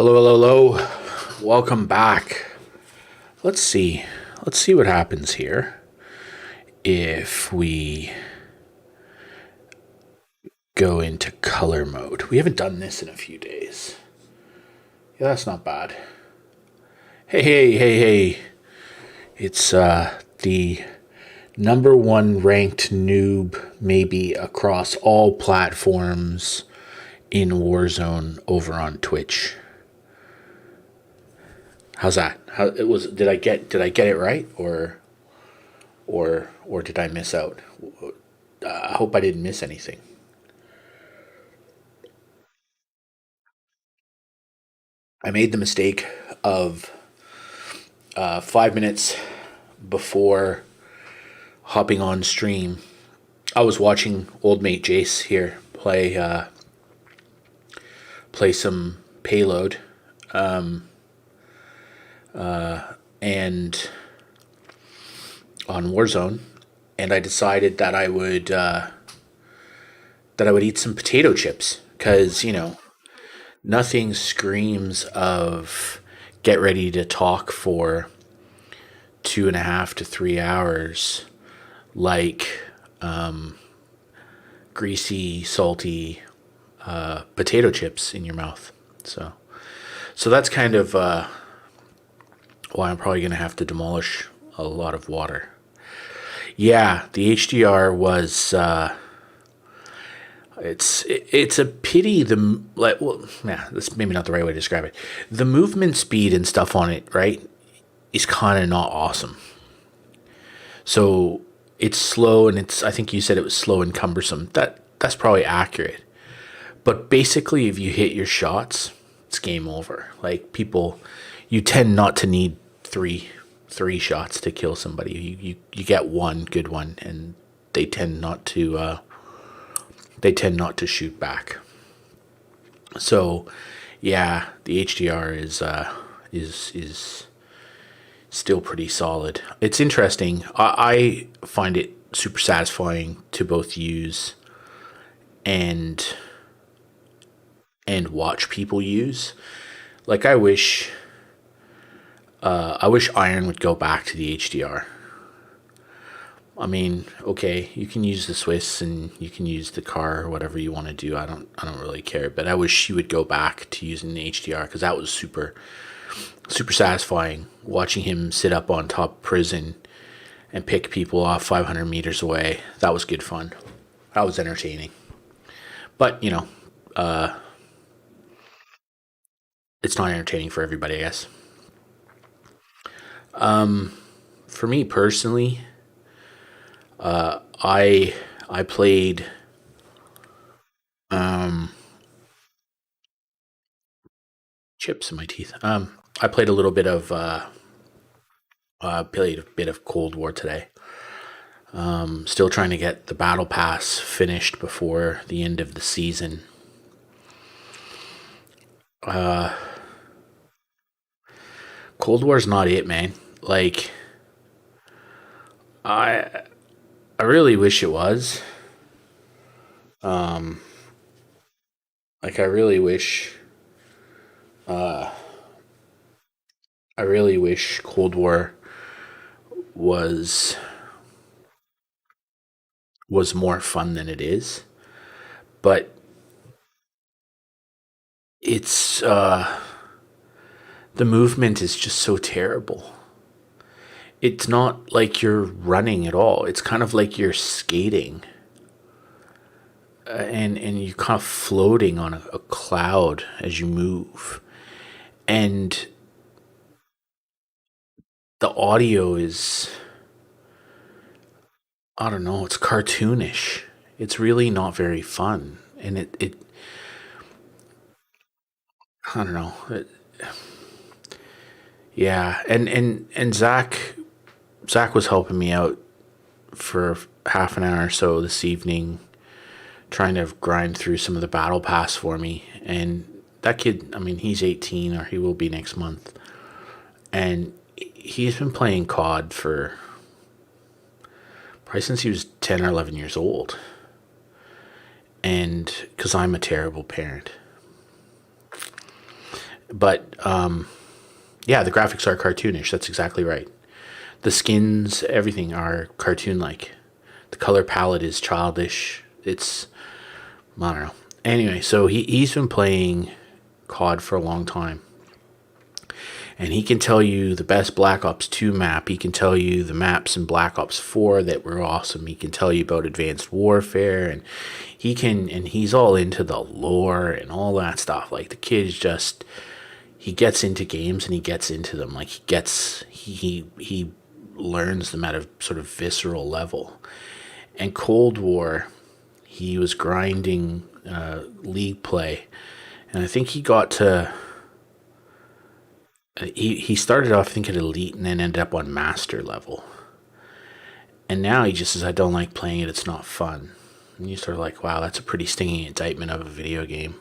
Hello, hello, hello. Welcome back. Let's see. Let's see what happens here if we go into color mode. We haven't done this in a few days. Yeah, that's not bad. Hey, hey, hey, hey. It's the number one ranked noob, maybe across all platforms in Warzone over on Twitch. How's that? How it was? Did I get it right, or did I miss out? I hope I didn't miss anything. I made the mistake of 5 minutes before hopping on stream. I was watching old mate Jace here play some payload, and on Warzone, and I decided that I would eat some potato chips because nothing screams of get ready to talk for 2.5 to 3 hours like greasy, salty potato chips in your mouth. So that's kind of why I'm probably going to have to demolish a lot of water. Yeah, the HDR was. It's a pity like, well, yeah, that's maybe not the right way to describe it. The movement speed and stuff on it, right, is kind of not awesome. So it's slow, and I think you said it was slow and cumbersome. That's probably accurate. But basically, if you hit your shots, it's game over. Like, people, you tend not to need three shots to kill somebody. You get one good one, and they tend not to shoot back. So, yeah, the HDR is still pretty solid. It's interesting. I find it super satisfying to both use and watch people use. Like, I wish Iron would go back to the HDR. I mean, okay, you can use the Swiss and you can use the car or whatever you want to do. I don't really care, but I wish she would go back to using the HDR because that was super satisfying watching him sit up on top of prison and pick people off 500 meters away. That was good fun. That was entertaining. But it's not entertaining for everybody, I guess. For me personally, I played um, chips in my teeth. I played a little bit of played a bit of Cold War today. Still trying to get the battle pass finished before the end of the season. Cold War's not it, man. Like, I I really wish it was. Um, like, I really wish Cold War was more fun than it is. But it's the movement is just so terrible. It's not like you're running at all. It's kind of like you're skating, and you're kind of floating on a cloud as you move. And the audio is, I don't know, it's cartoonish. It's really not very fun. And it I don't know. Yeah, and Zach was helping me out for half an hour or so this evening, trying to grind through some of the battle pass for me. And that kid, I mean, he's 18, or he will be next month, and he's been playing COD for probably since he was 10 or 11 years old. And because I'm a terrible parent, But yeah, the graphics are cartoonish. That's exactly right. The skins, everything are cartoon like. The color palette is childish. It's, I don't know. Anyway, so he's been playing COD for a long time. And he can tell you the best Black Ops 2 map. He can tell you the maps in Black Ops 4 that were awesome. He can tell you about Advanced Warfare, and he's all into the lore and all that stuff. Like, the kid's just, he gets into games and he gets into them. Like, he learns them at a sort of visceral level. And Cold War, he was grinding league play, and I think he got to, he started off, I think, at elite and then ended up on master level. And now he just says, I don't like playing it, it's not fun. And you're sort of like, wow, that's a pretty stinging indictment of a video game.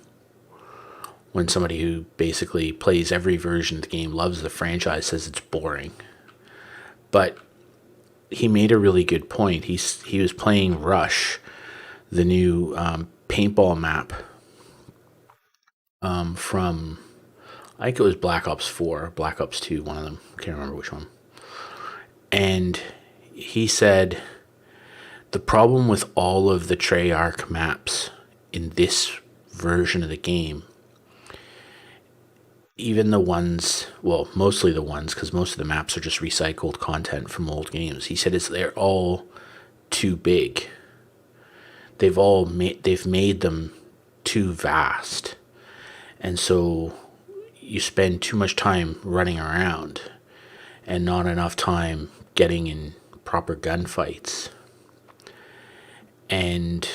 When somebody who basically plays every version of the game, loves the franchise, says it's boring. But he made a really good point. He was playing Rush, the new paintball map from, I think it was Black Ops 4, Black Ops 2, one of them. Can't remember which one. And he said the problem with all of the Treyarch maps in this version of the game, even the ones, well, mostly the ones, because most of the maps are just recycled content from old games. He said they're all too big. They've made them too vast, and so you spend too much time running around and not enough time getting in proper gunfights. And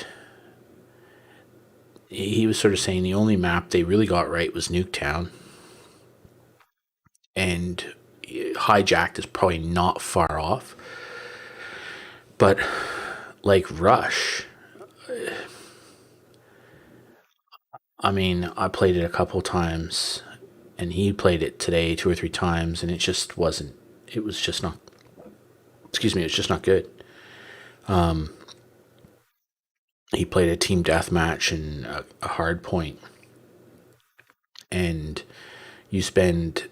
he was sort of saying the only map they really got right was Nuketown. And Hijacked is probably not far off. But like Rush, I mean, I played it a couple times, and he played it today 2 or 3 times, and it just wasn't, it was just not, excuse me, it's just not good. He played a team deathmatch and a hard point, and you spend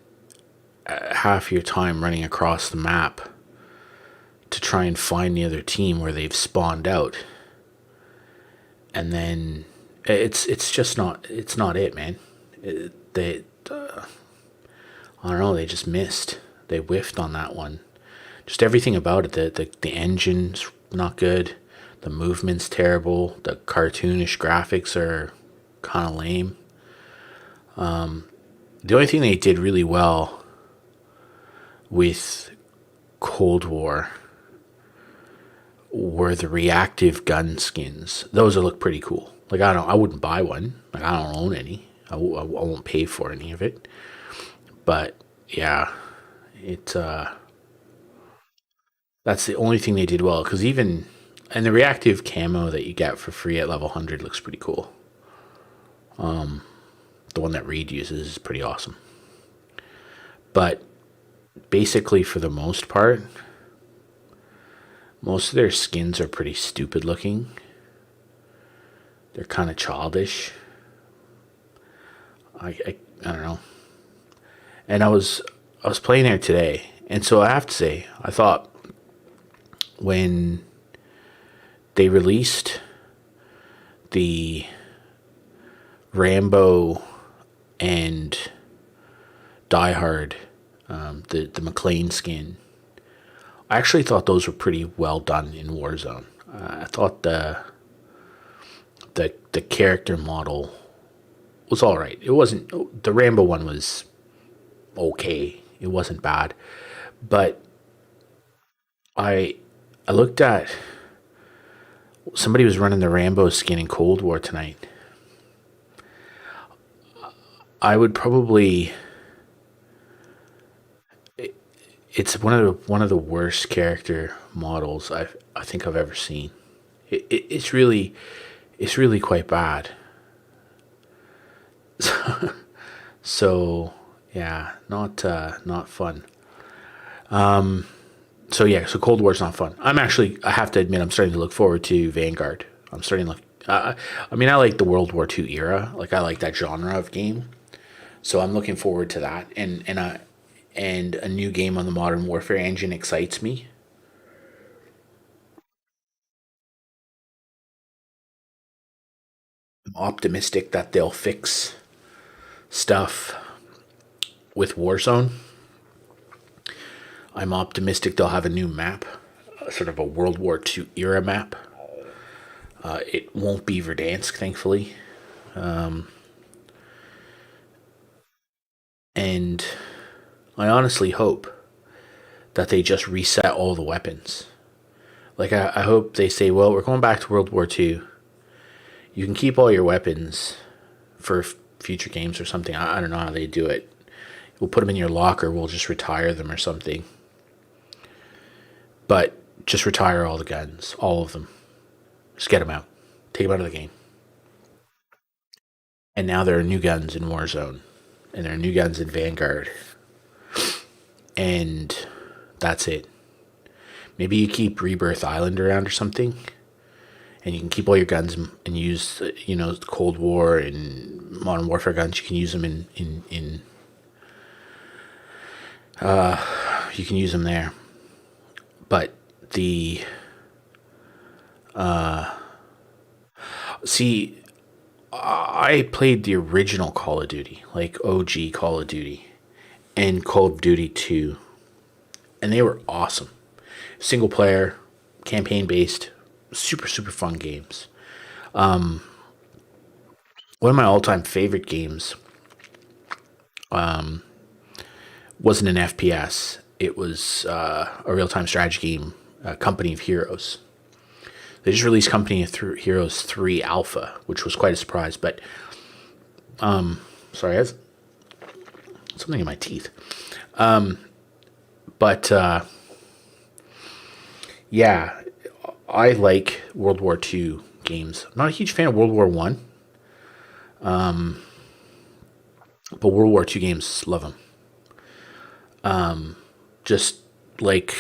half your time running across the map to try and find the other team where they've spawned out, and then it's just not, it's not it, man. They I don't know, they just missed, they whiffed on that one. Just everything about it, the engine's not good, the movement's terrible, the cartoonish graphics are kind of lame. The only thing they did really well with Cold War were the reactive gun skins. Those look pretty cool. Like, I wouldn't buy one. Like, I don't own any. I won't pay for any of it. But yeah, that's the only thing they did well. Because even, and the reactive camo that you get for free at level 100 looks pretty cool. The one that Reed uses is pretty awesome. But basically, for the most part, most of their skins are pretty stupid looking. They're kind of childish. I don't know. And I was playing there today, and so I have to say, I thought when they released the Rambo and Die Hard, the McLean skin, I actually thought those were pretty well done in Warzone. I thought the character model was all right. It wasn't, the Rambo one was okay. It wasn't bad, but I looked at, somebody was running the Rambo skin in Cold War tonight. I would probably, it's one of the worst character models I think I've ever seen. It's really quite bad. So yeah, not fun. So yeah, so Cold War's not fun. I have to admit, I'm starting to look forward to Vanguard. I'm starting to look. I mean, I like the World War II era. Like, I like that genre of game. So I'm looking forward to that, and a new game on the Modern Warfare engine excites me. I'm optimistic that they'll fix stuff with Warzone. I'm optimistic they'll have a new map, sort of a World War II era map. It won't be Verdansk, thankfully. And I honestly hope that they just reset all the weapons. Like, I hope they say, well, we're going back to World War II. You can keep all your weapons for future games or something. I don't know how they do it. We'll put them in your locker. We'll just retire them or something. But just retire all the guns, all of them. Just get them out. Take them out of the game. And now there are new guns in Warzone. And there are new guns in Vanguard. And that's it. Maybe you keep Rebirth Island around or something. And you can keep all your guns and use, Cold War and Modern Warfare guns. You can use them in you can use them there. But the see, I played the original Call of Duty, like OG Call of Duty, and Call of Duty 2, and they were awesome. Single player, campaign based, super super fun games. One of my all time favorite games wasn't an FPS. It was a real time strategy game, Company of Heroes. They just released Company of Heroes 3 Alpha, which was quite a surprise. But sorry, I have something in my teeth. But yeah, I like World War II games. I'm not a huge fan of World War One, but World War II games, love them. Just like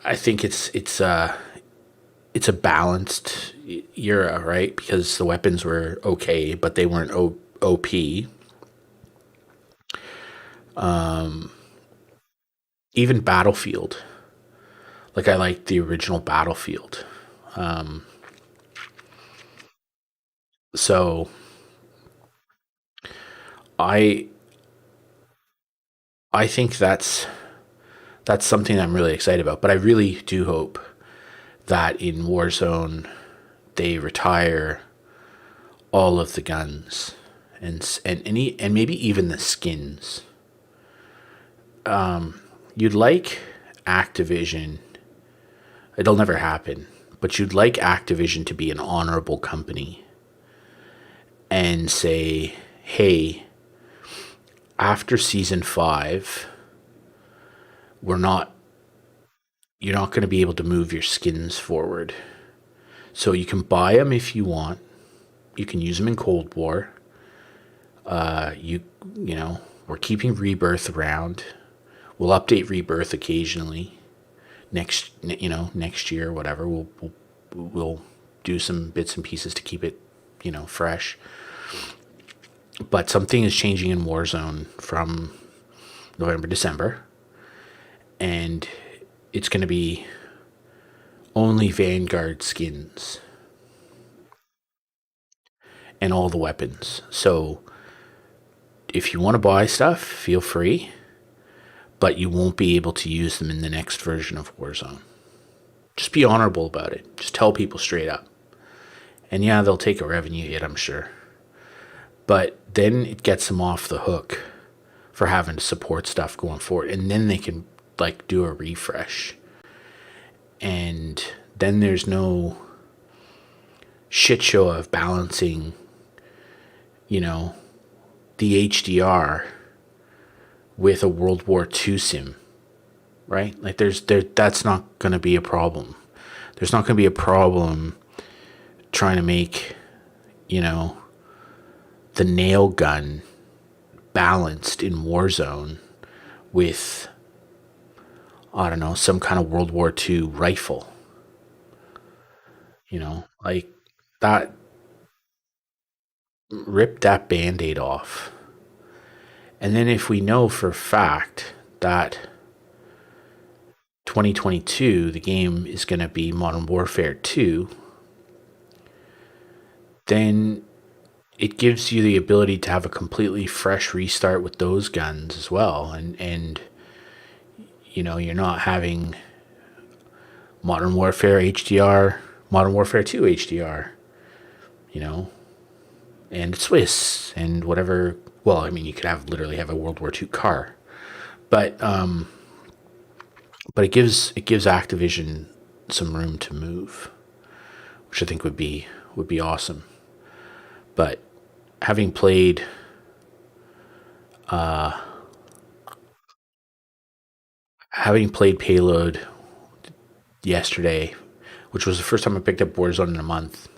I think it's a balanced era, right? Because the weapons were okay, but they weren't OP. Even Battlefield, like I like the original Battlefield. So I I think that's something I'm really excited about. But I really do hope that in Warzone they retire all of the guns and maybe even the skins. You'd like Activision. It'll never happen, but you'd like Activision to be an honorable company and say, "Hey, after season 5, we're not you're not going to be able to move your skins forward. So you can buy them if you want. You can use them in Cold War. You you know, we're keeping Rebirth around. We'll update Rebirth occasionally. Next year, whatever. We'll do some bits and pieces to keep it, fresh. But something is changing in Warzone from November, December, and it's going to be only Vanguard skins and all the weapons. So if you want to buy stuff, feel free, but you won't be able to use them in the next version of Warzone. Just be honorable about it. Just tell people straight up. And yeah, they'll take a revenue hit, I'm sure. But then it gets them off the hook for having to support stuff going forward. And then they can like do a refresh. And then there's no shit show of balancing, the HDR with a World War II sim, right? Like that's not going to be a problem. There's not going to be a problem trying to make, the nail gun balanced in Warzone with, I don't know, some kind of World War II rifle, like that. Rip that band-aid off. And then if we know for a fact that 2022, the game is going to be Modern Warfare 2, then it gives you the ability to have a completely fresh restart with those guns as well. And you're not having Modern Warfare HDR, Modern Warfare 2 HDR, you know, and Swiss and whatever. Well, I mean, you could literally have a World War II car, but it gives Activision some room to move, which I think would be awesome. But having played Payload yesterday, which was the first time I picked up Warzone in a month,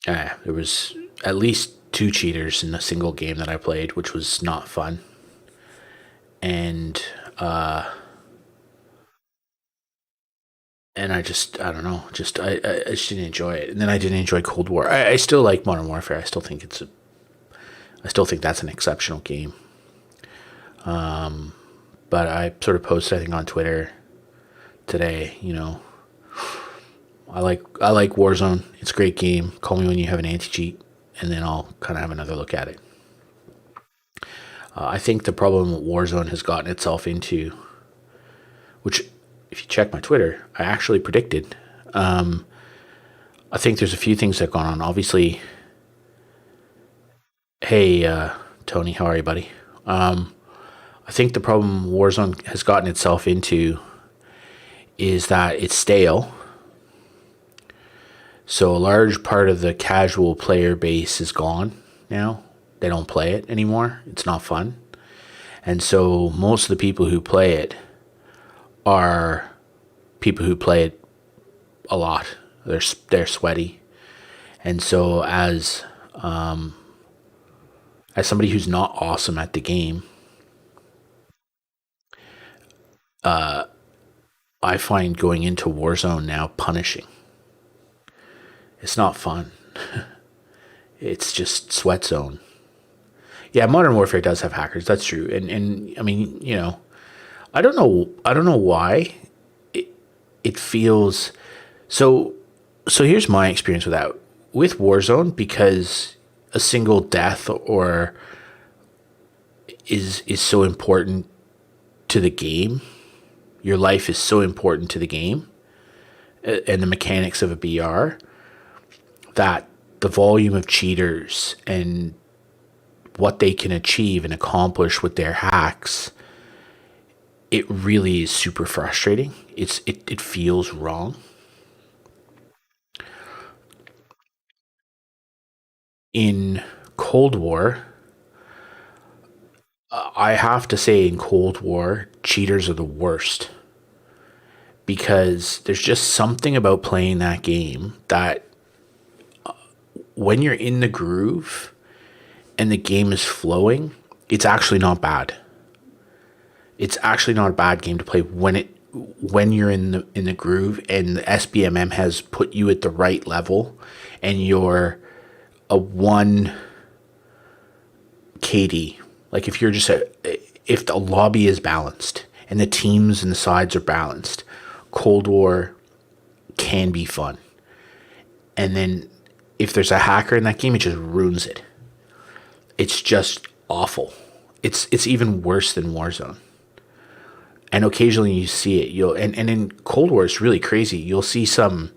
there was at least two cheaters in a single game that I played, which was not fun. And I don't know, I just didn't enjoy it. And then I didn't enjoy Cold War. I still like Modern Warfare. I still think that's an exceptional game. But I sort of posted, I think, on Twitter today, I like Warzone. It's a great game. Call me when you have an anti-cheat, and then I'll kind of have another look at it. I think the problem Warzone has gotten itself into, which, if you check my Twitter, I actually predicted. I think there's a few things that have gone on. Obviously, hey, Tony, how are you, buddy? I think the problem Warzone has gotten itself into is that it's stale. So a large part of the casual player base is gone now. They don't play it anymore. It's not fun. And so most of the people who play it are people who play it a lot. They're sweaty. And so as somebody who's not awesome at the game, I find going into Warzone now punishing. It's not fun. It's just sweat zone. Yeah, Modern Warfare does have hackers. That's true. And I mean, I don't know why it feels so. So here's my experience with that, with Warzone, because a single death or is so important to the game. Your life is so important to the game and the mechanics of a BR that the volume of cheaters and what they can achieve and accomplish with their hacks, it really is super frustrating. It feels wrong. In Cold War, I have to say, in Cold War, cheaters are the worst, because there's just something about playing that game that when you're in the groove and the game is flowing, it's actually not bad. It's actually not a bad game to play when you're in the groove and the SBMM has put you at the right level and you're a 1 KD. Like if if the lobby is balanced and the teams and the sides are balanced, Cold War can be fun. And then if there's a hacker in that game, it just ruins it. It's just awful. It's even worse than Warzone. And occasionally you see it. And in Cold War it's really crazy. You'll see some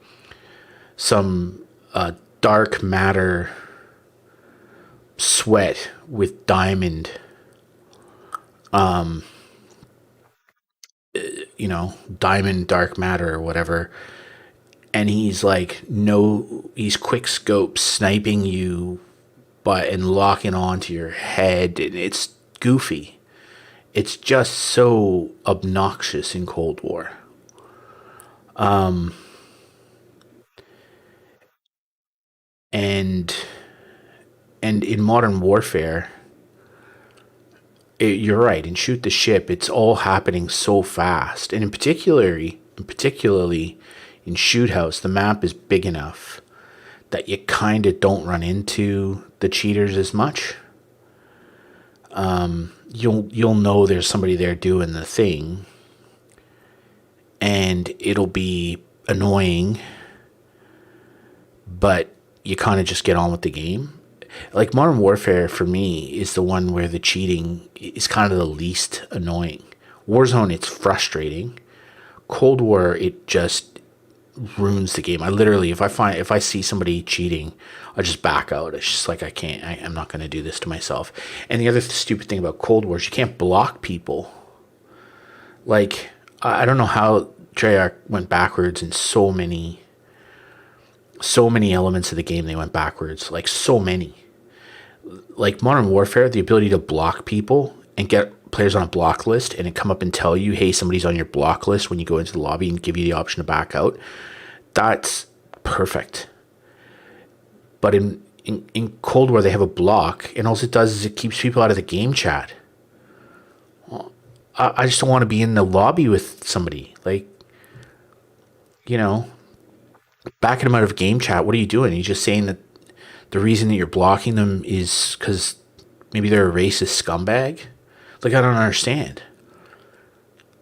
dark matter sweat with diamond, diamond dark matter or whatever, and he's quick scope sniping you and locking onto your head, and it's goofy. It's just so obnoxious in Cold War. And in Modern Warfare, you're right. In Shoot the Ship, it's all happening so fast, and particularly in Shoot House, the map is big enough that you kind of don't run into the cheaters as much. you'll know there's somebody there doing the thing, and it'll be annoying, but you kind of just get on with the game. Like Modern Warfare for me is the one where the cheating is kind of the least annoying. Warzone, it's frustrating. Cold War, it just ruins the game. I literally, if I see somebody cheating, I just back out. It's just like I'm not going to do this to myself. And the other stupid thing about Cold War is you can't block people. Like I don't know how Treyarch went backwards in so many elements of the game. They went backwards, like so many. Like Modern Warfare, the ability to block people and get players on a block list and it come up and tell you, hey, somebody's on your block list when you go into the lobby and give you the option to back out. That's perfect. But in Cold War, they have a block, and all it does is it keeps people out of the game chat. Well, I just don't want to be in the lobby with somebody. Like, you know, backing them out of game chat. What are you doing? Are you just saying that the reason that you're blocking them is because maybe they're a racist scumbag? Like, I don't understand.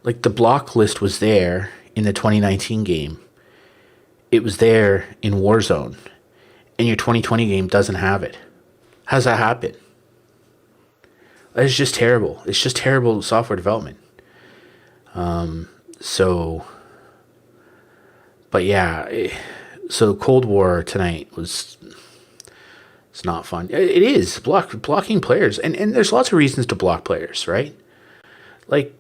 Like, the block list was there in the 2019 game. It was there in Warzone. And your 2020 game doesn't have it. How's that happen? It's just terrible. It's just terrible software development. But yeah, so Cold War tonight was, it's not fun. It is blocking players, and there's lots of reasons to block players, right? Like,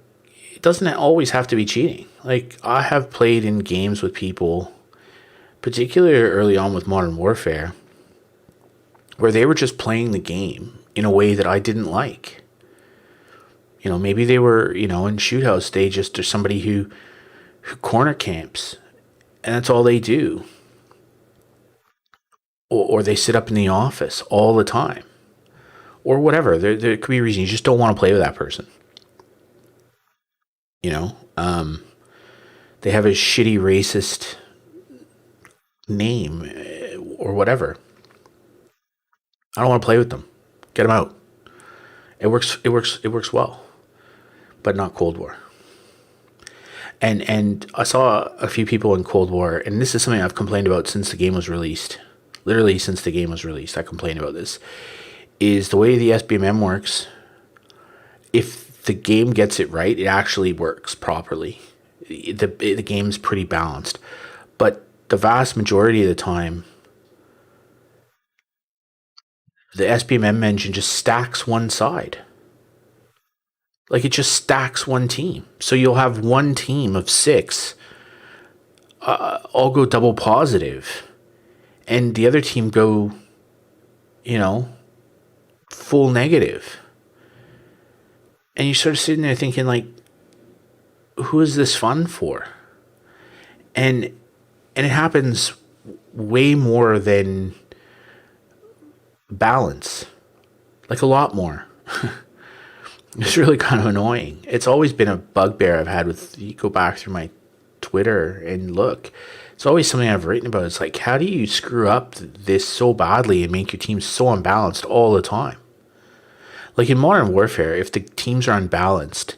it doesn't always have to be cheating. Like, I have played in games with people, particularly early on with Modern Warfare, where they were just playing the game in a way that I didn't like. You know, maybe they were, in shoothouse, they just are somebody who corner camps, and that's all they do. Or they sit up in the office all the time. Or whatever. There could be a reason you just don't want to play with that person. You know? They have a shitty racist name or whatever. I don't want to play with them. Get them out. It works well. But not Cold War. And I saw a few people in Cold War, and this is something I've complained about since the game was released. Literally since the game was released, I complained about this. Is the way the SBMM works, if the game gets it right, it actually works properly. The game's pretty balanced. But the vast majority of the time, the SBMM engine just stacks one side. Like, it just stacks one team. So you'll have one team of 6 all go double positive. And the other team go, full negative. And you're sort of sitting there thinking, like, who is this fun for? And it happens way more than balance. Like, a lot more. It's really kind of annoying. It's always been a bugbear I've had with, you go back through my Twitter and look. It's always something I've written about. It's like, how do you screw up this so badly and make your team so unbalanced all the time? Like in Modern Warfare, if the teams are unbalanced,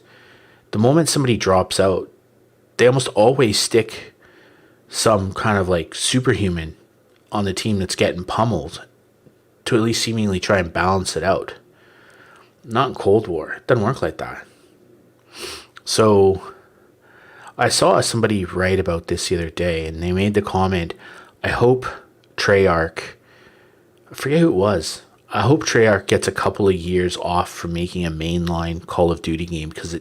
the moment somebody drops out, they almost always stick some kind of like superhuman on the team that's getting pummeled to at least seemingly try and balance it out. Not in Cold War. It doesn't work like that. So I saw somebody write about this the other day, and they made the comment, I hope Treyarch, I forget who it was, I hope Treyarch gets a couple of years off from making a mainline Call of Duty game because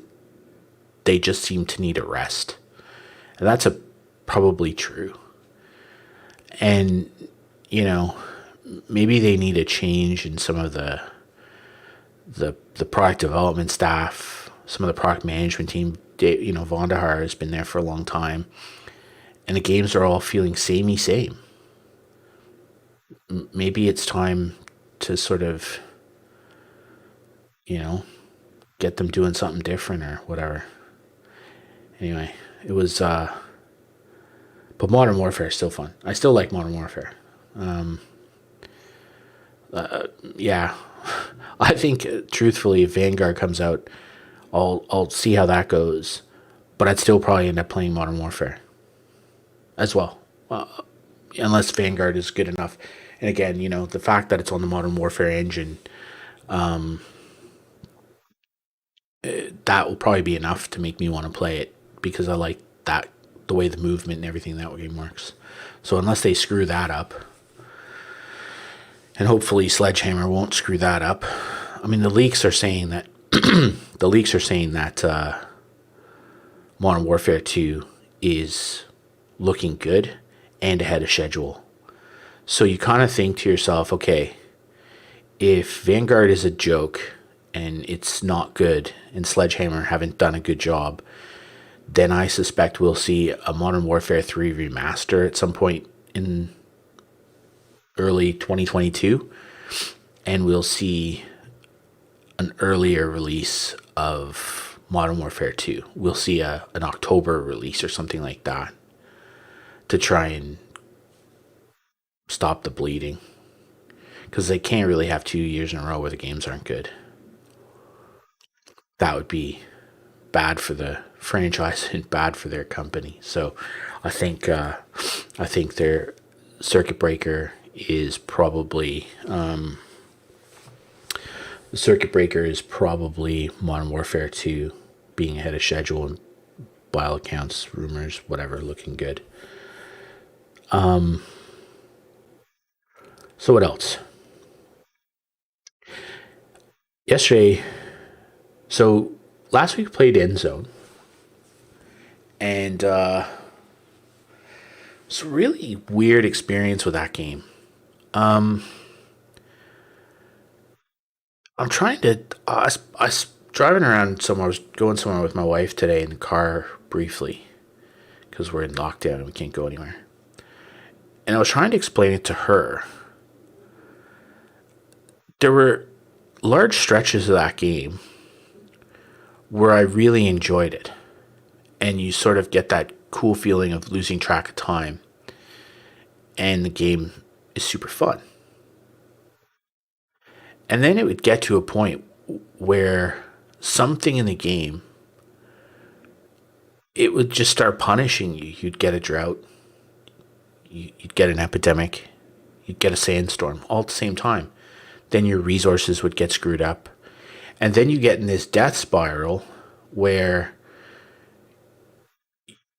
they just seem to need a rest. And that's probably true. And, maybe they need a change in some of the product development staff, some of the product management team. Vondahar has been there for a long time, and the games are all feeling same. Maybe it's time to sort of, get them doing something different or whatever. Anyway, it was, but Modern Warfare is still fun. I still like Modern Warfare. Yeah, I think, truthfully, if Vanguard comes out, I'll see how that goes. But I'd still probably end up playing Modern Warfare as well, unless Vanguard is good enough. And again, the fact that it's on the Modern Warfare engine, that will probably be enough to make me want to play it because I like that the way the movement and everything that game works. So unless they screw that up, and hopefully Sledgehammer won't screw that up. I mean, the leaks are saying that Modern Warfare 2 is looking good and ahead of schedule. So you kind of think to yourself, okay, if Vanguard is a joke and it's not good and Sledgehammer haven't done a good job, then I suspect we'll see a Modern Warfare 3 remaster at some point in early 2022, and we'll see an earlier release of Modern Warfare 2. We'll see an October release or something like that to try and stop the bleeding, because they can't really have 2 years in a row where the games aren't good. That would be bad for the franchise and bad for their company. So I think their circuit breaker is probably Modern Warfare 2 being ahead of schedule and by all accounts, rumors, whatever, looking good. So what else? Yesterday, so last week we played End Zone, and it's a really weird experience with that game. I'm trying to. I was driving around somewhere. I was going somewhere with my wife today in the car briefly because we're in lockdown and we can't go anywhere. And I was trying to explain it to her. There were large stretches of that game where I really enjoyed it. And you sort of get that cool feeling of losing track of time. And the game is super fun. And then it would get to a point where something in the game, it would just start punishing you. You'd get a drought. You'd get an epidemic. You'd get a sandstorm all at the same time. Then your resources would get screwed up. And then you get in this death spiral where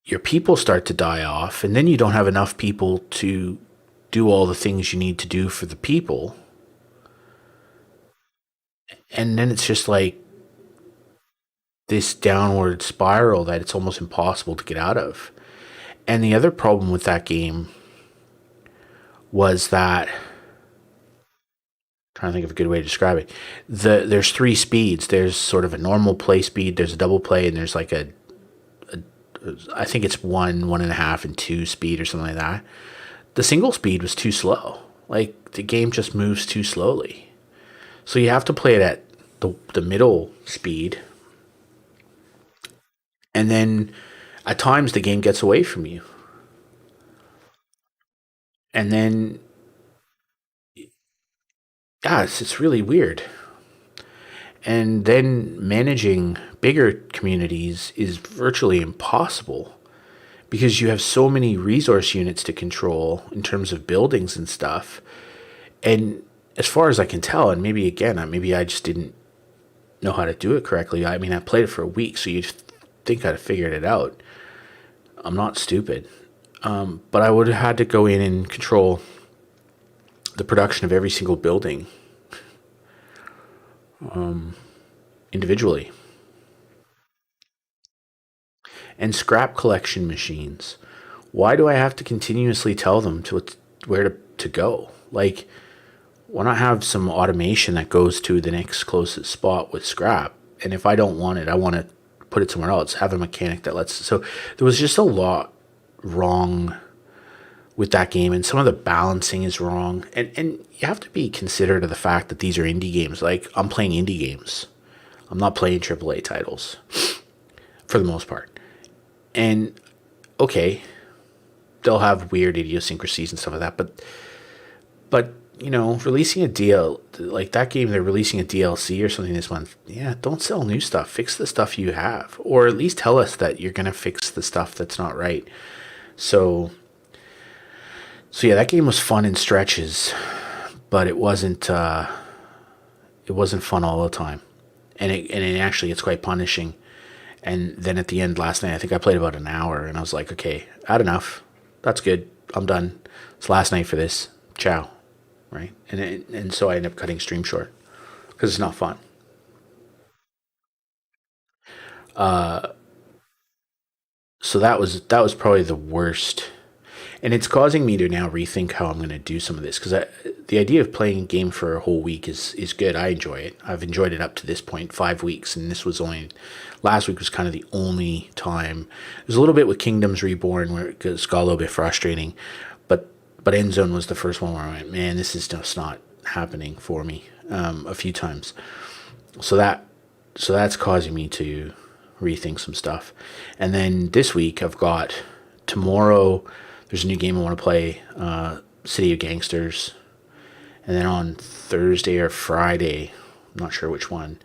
your people start to die off. And then you don't have enough people to do all the things you need to do for the people. And then it's just like this downward spiral that it's almost impossible to get out of. And the other problem with that game was that, trying to think of a good way to describe it, there's three speeds. There's sort of a normal play speed, there's a double play, and there's like I think it's 1.5, and 2 speed or something like that. The single speed was too slow. Like, the game just moves too slowly. So you have to play it at the middle speed. And then at times the game gets away from you. And then, yeah, it's really weird. And then managing bigger communities is virtually impossible because you have so many resource units to control in terms of buildings and stuff. And as far as I can tell, and maybe again, maybe I just didn't know how to do it correctly. I mean, I played it for a week, so you'd think I'd have figured it out. I'm not stupid. But I would have had to go in and control the production of every single building individually. And scrap collection machines. Why do I have to continuously tell them where to go? Like, why not have some automation that goes to the next closest spot with scrap? And if I don't want it, I want to put it somewhere else. Have a mechanic that lets. So there was just a lot wrong with that game, and some of the balancing is wrong. And you have to be considerate of the fact that these are indie games. Like, I'm playing indie games. I'm not playing AAA titles for the most part. And okay, they'll have weird idiosyncrasies and stuff like that, but releasing a DL like that game, they're releasing a DLC or something this month. Yeah, don't sell new stuff. Fix the stuff you have, or at least tell us that you're gonna fix the stuff that's not right. So, so yeah, that game was fun in stretches, but it wasn't. It wasn't fun all the time, and it actually it's quite punishing. And then at the end last night, I think I played about an hour, and I was like, okay, had enough. That's good. I'm done. It's last night for this. Ciao. Right? And so I ended up cutting stream short because it's not fun. So that was probably the worst, and it's causing me to now rethink how I'm going to do some of this because the idea of playing a game for a whole week is good. I enjoy it. I've enjoyed it up to this point, 5 weeks, and this was only last week was kind of the only time. There's a little bit with Kingdoms Reborn where it got a little bit frustrating, but End Zone was the first one where I went, man, this is just not happening for me a few times. So that's causing me to rethink some stuff. And then this week I've got tomorrow. There's a new game I want to play, City of Gangsters, and then on Thursday or Friday, I'm not sure which one,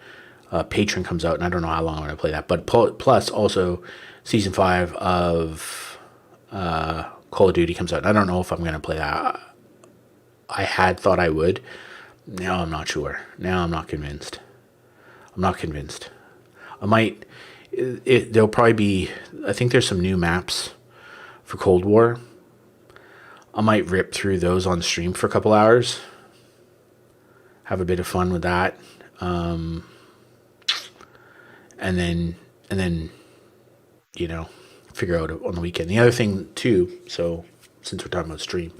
Patron comes out, and I don't know how long I'm going to play that. But plus also season 5 of Call of Duty comes out. I don't know if I'm going to play that. I had thought I would. Now I'm not sure. Now I'm not convinced. I'm not convinced. I might. There'll probably be. I think there's some new maps for Cold War. I might rip through those on stream for a couple hours. Have a bit of fun with that, and then figure out on the weekend. The other thing too. So since we're talking about stream,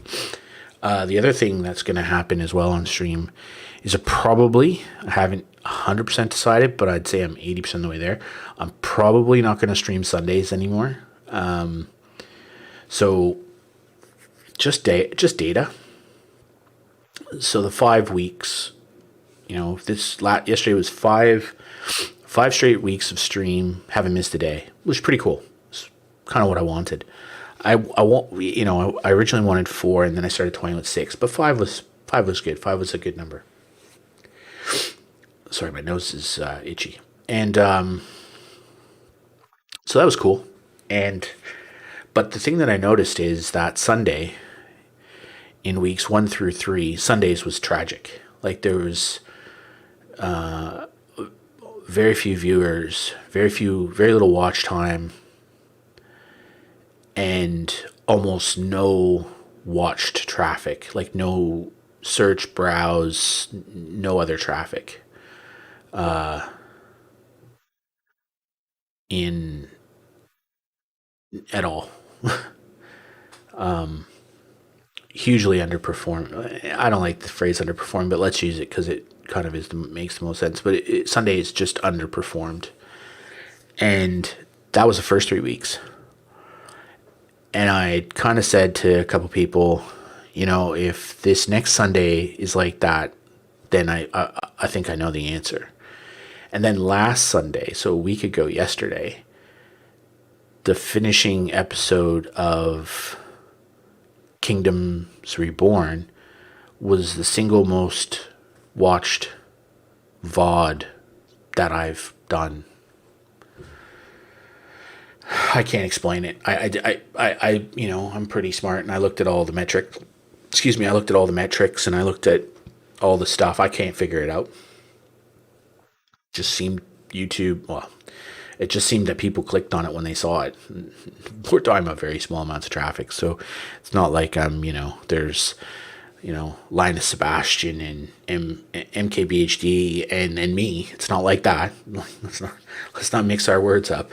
the other thing that's going to happen as well on stream is I haven't 100% decided, but I'd say I'm 80% of the way there. I'm probably not going to stream Sundays anymore. So just data. So the 5 weeks, yesterday was five straight weeks of stream, haven't missed a day, which is pretty cool. It's kind of what I wanted. I want, I originally wanted 4, and then I started toying with 6, but five was good. 5 was a good number. Sorry, my nose is itchy, and so that was cool. But the thing that I noticed is that Sunday, in weeks 1 through 3, Sundays was tragic. Like there was very few viewers, very little watch time, and almost no watched traffic. Like no search, browse, no other traffic in at all. Hugely underperformed. I don't like the phrase underperformed, but let's use it because it kind of makes the most sense. But Sunday is just underperformed, and that was the first 3 weeks. And I kind of said to a couple people, if this next Sunday is like that, then I think I know the answer. And then last Sunday, so a week ago yesterday, the finishing episode of Kingdoms Reborn was the single most watched VOD that I've done. I can't explain it. I'm pretty smart, and I looked at all the metrics. Excuse me, I looked at all the metrics, and I looked at all the stuff. I can't figure it out. Just seemed YouTube. Well, it just seemed that people clicked on it when they saw it. We're talking about very small amounts of traffic, so it's not like there's Linus Sebastian and MKBHD and me. It's not like that. Let's not mix our words up.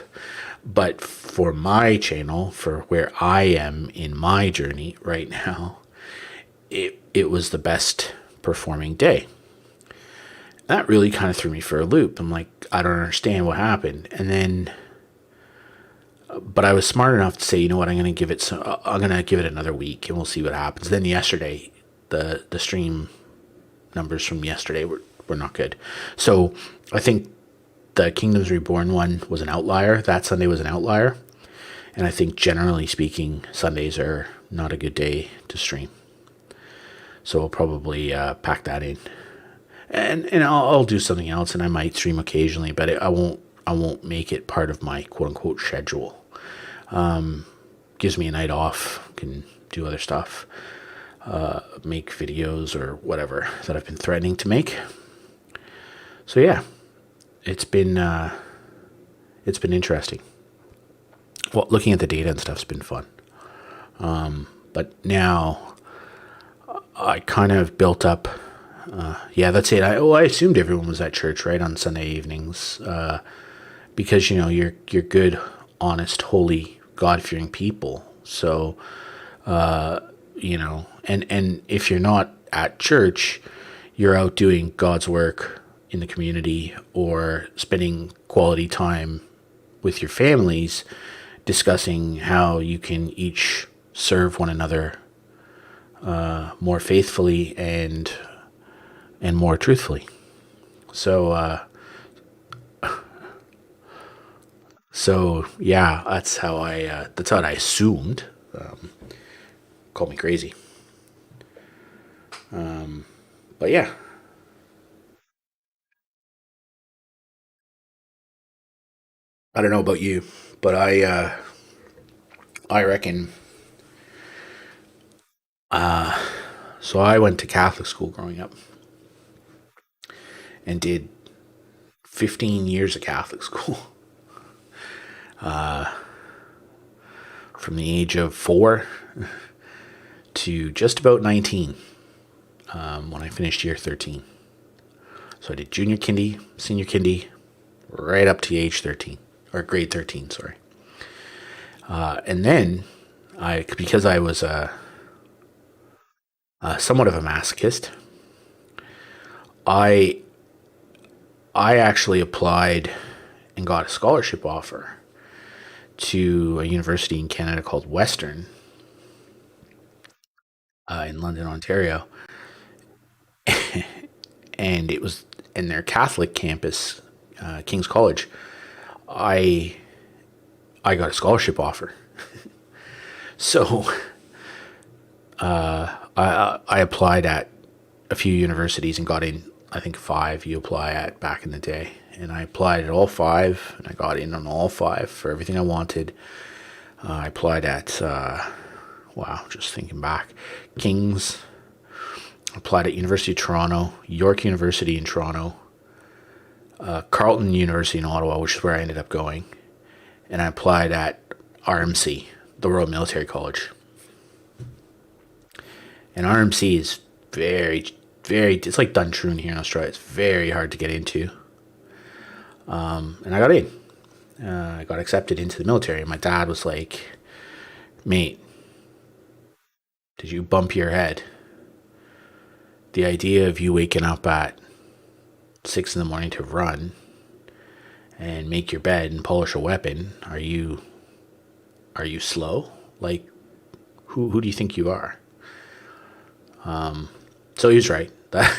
But for my channel, for where I am in my journey right now, it was the best performing day. That really kind of threw me for a loop. I'm like, I don't understand what happened. And then, but I was smart enough to say, you know what, I'm going to give it another week, and we'll see what happens. Then yesterday, the stream numbers from yesterday were not good. So I think the Kingdoms Reborn one was an outlier. That Sunday was an outlier. And I think generally speaking, Sundays are not a good day to stream. So I'll probably pack that in, and I'll do something else, and I might stream occasionally, but I won't make it part of my quote unquote schedule. Gives me a night off, can do other stuff, make videos or whatever that I've been threatening to make. So yeah, it's been interesting. Well, looking at the data and stuff's been fun. But now I kind of built up. Yeah, that's it. I assumed everyone was at church, right, on Sunday evenings, because you're good, honest, holy, God fearing people. So and if you're not at church, you're out doing God's work in the community or spending quality time with your families, discussing how you can each serve one another more faithfully and more truthfully. So yeah, that's how I assumed. Called me crazy, but yeah, I don't know about you, but I reckon. So I went to Catholic school growing up and did 15 years of Catholic school from the age of 4 to just about 19 when I finished year 13. So I did junior kindy, senior kindy, right up to age 13, or grade 13, sorry. And then because I was somewhat of a masochist, I I actually applied and got a scholarship offer to a university in Canada called Western in London, Ontario, and it was in their Catholic campus, King's College. I I got a scholarship offer, so I applied at a few universities and got in. I think 5 you apply at back in the day, and I applied at all 5, and I got in on all 5 for everything I wanted. I applied at wow, just thinking back, King's. Applied at University of Toronto, York University in Toronto, Carleton University in Ottawa, which is where I ended up going, and I applied at RMC, the Royal Military College. And RMC is very, very, it's like Duntroon here in Australia. It's very hard to get into. And I got in. I got accepted into the military. My dad was like, mate, did you bump your head? The idea of you waking up at 6 in the morning to run and make your bed and polish a weapon, are you slow? Like, who do you think you are? So he was right. That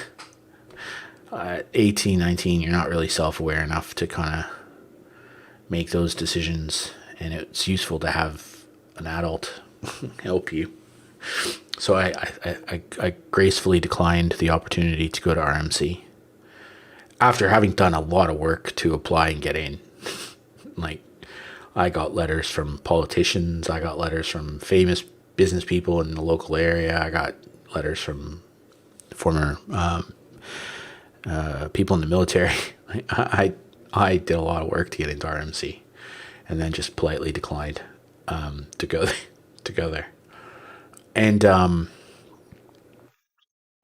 at 18, 19, you're not really self-aware enough to kind of make those decisions, and it's useful to have an adult help you. So I gracefully declined the opportunity to go to RMC after having done a lot of work to apply and get in. Like, I got letters from politicians, I got letters from famous business people in the local area, I got letters from former people in the military. I did a lot of work to get into RMC, and then just politely declined to go there. And I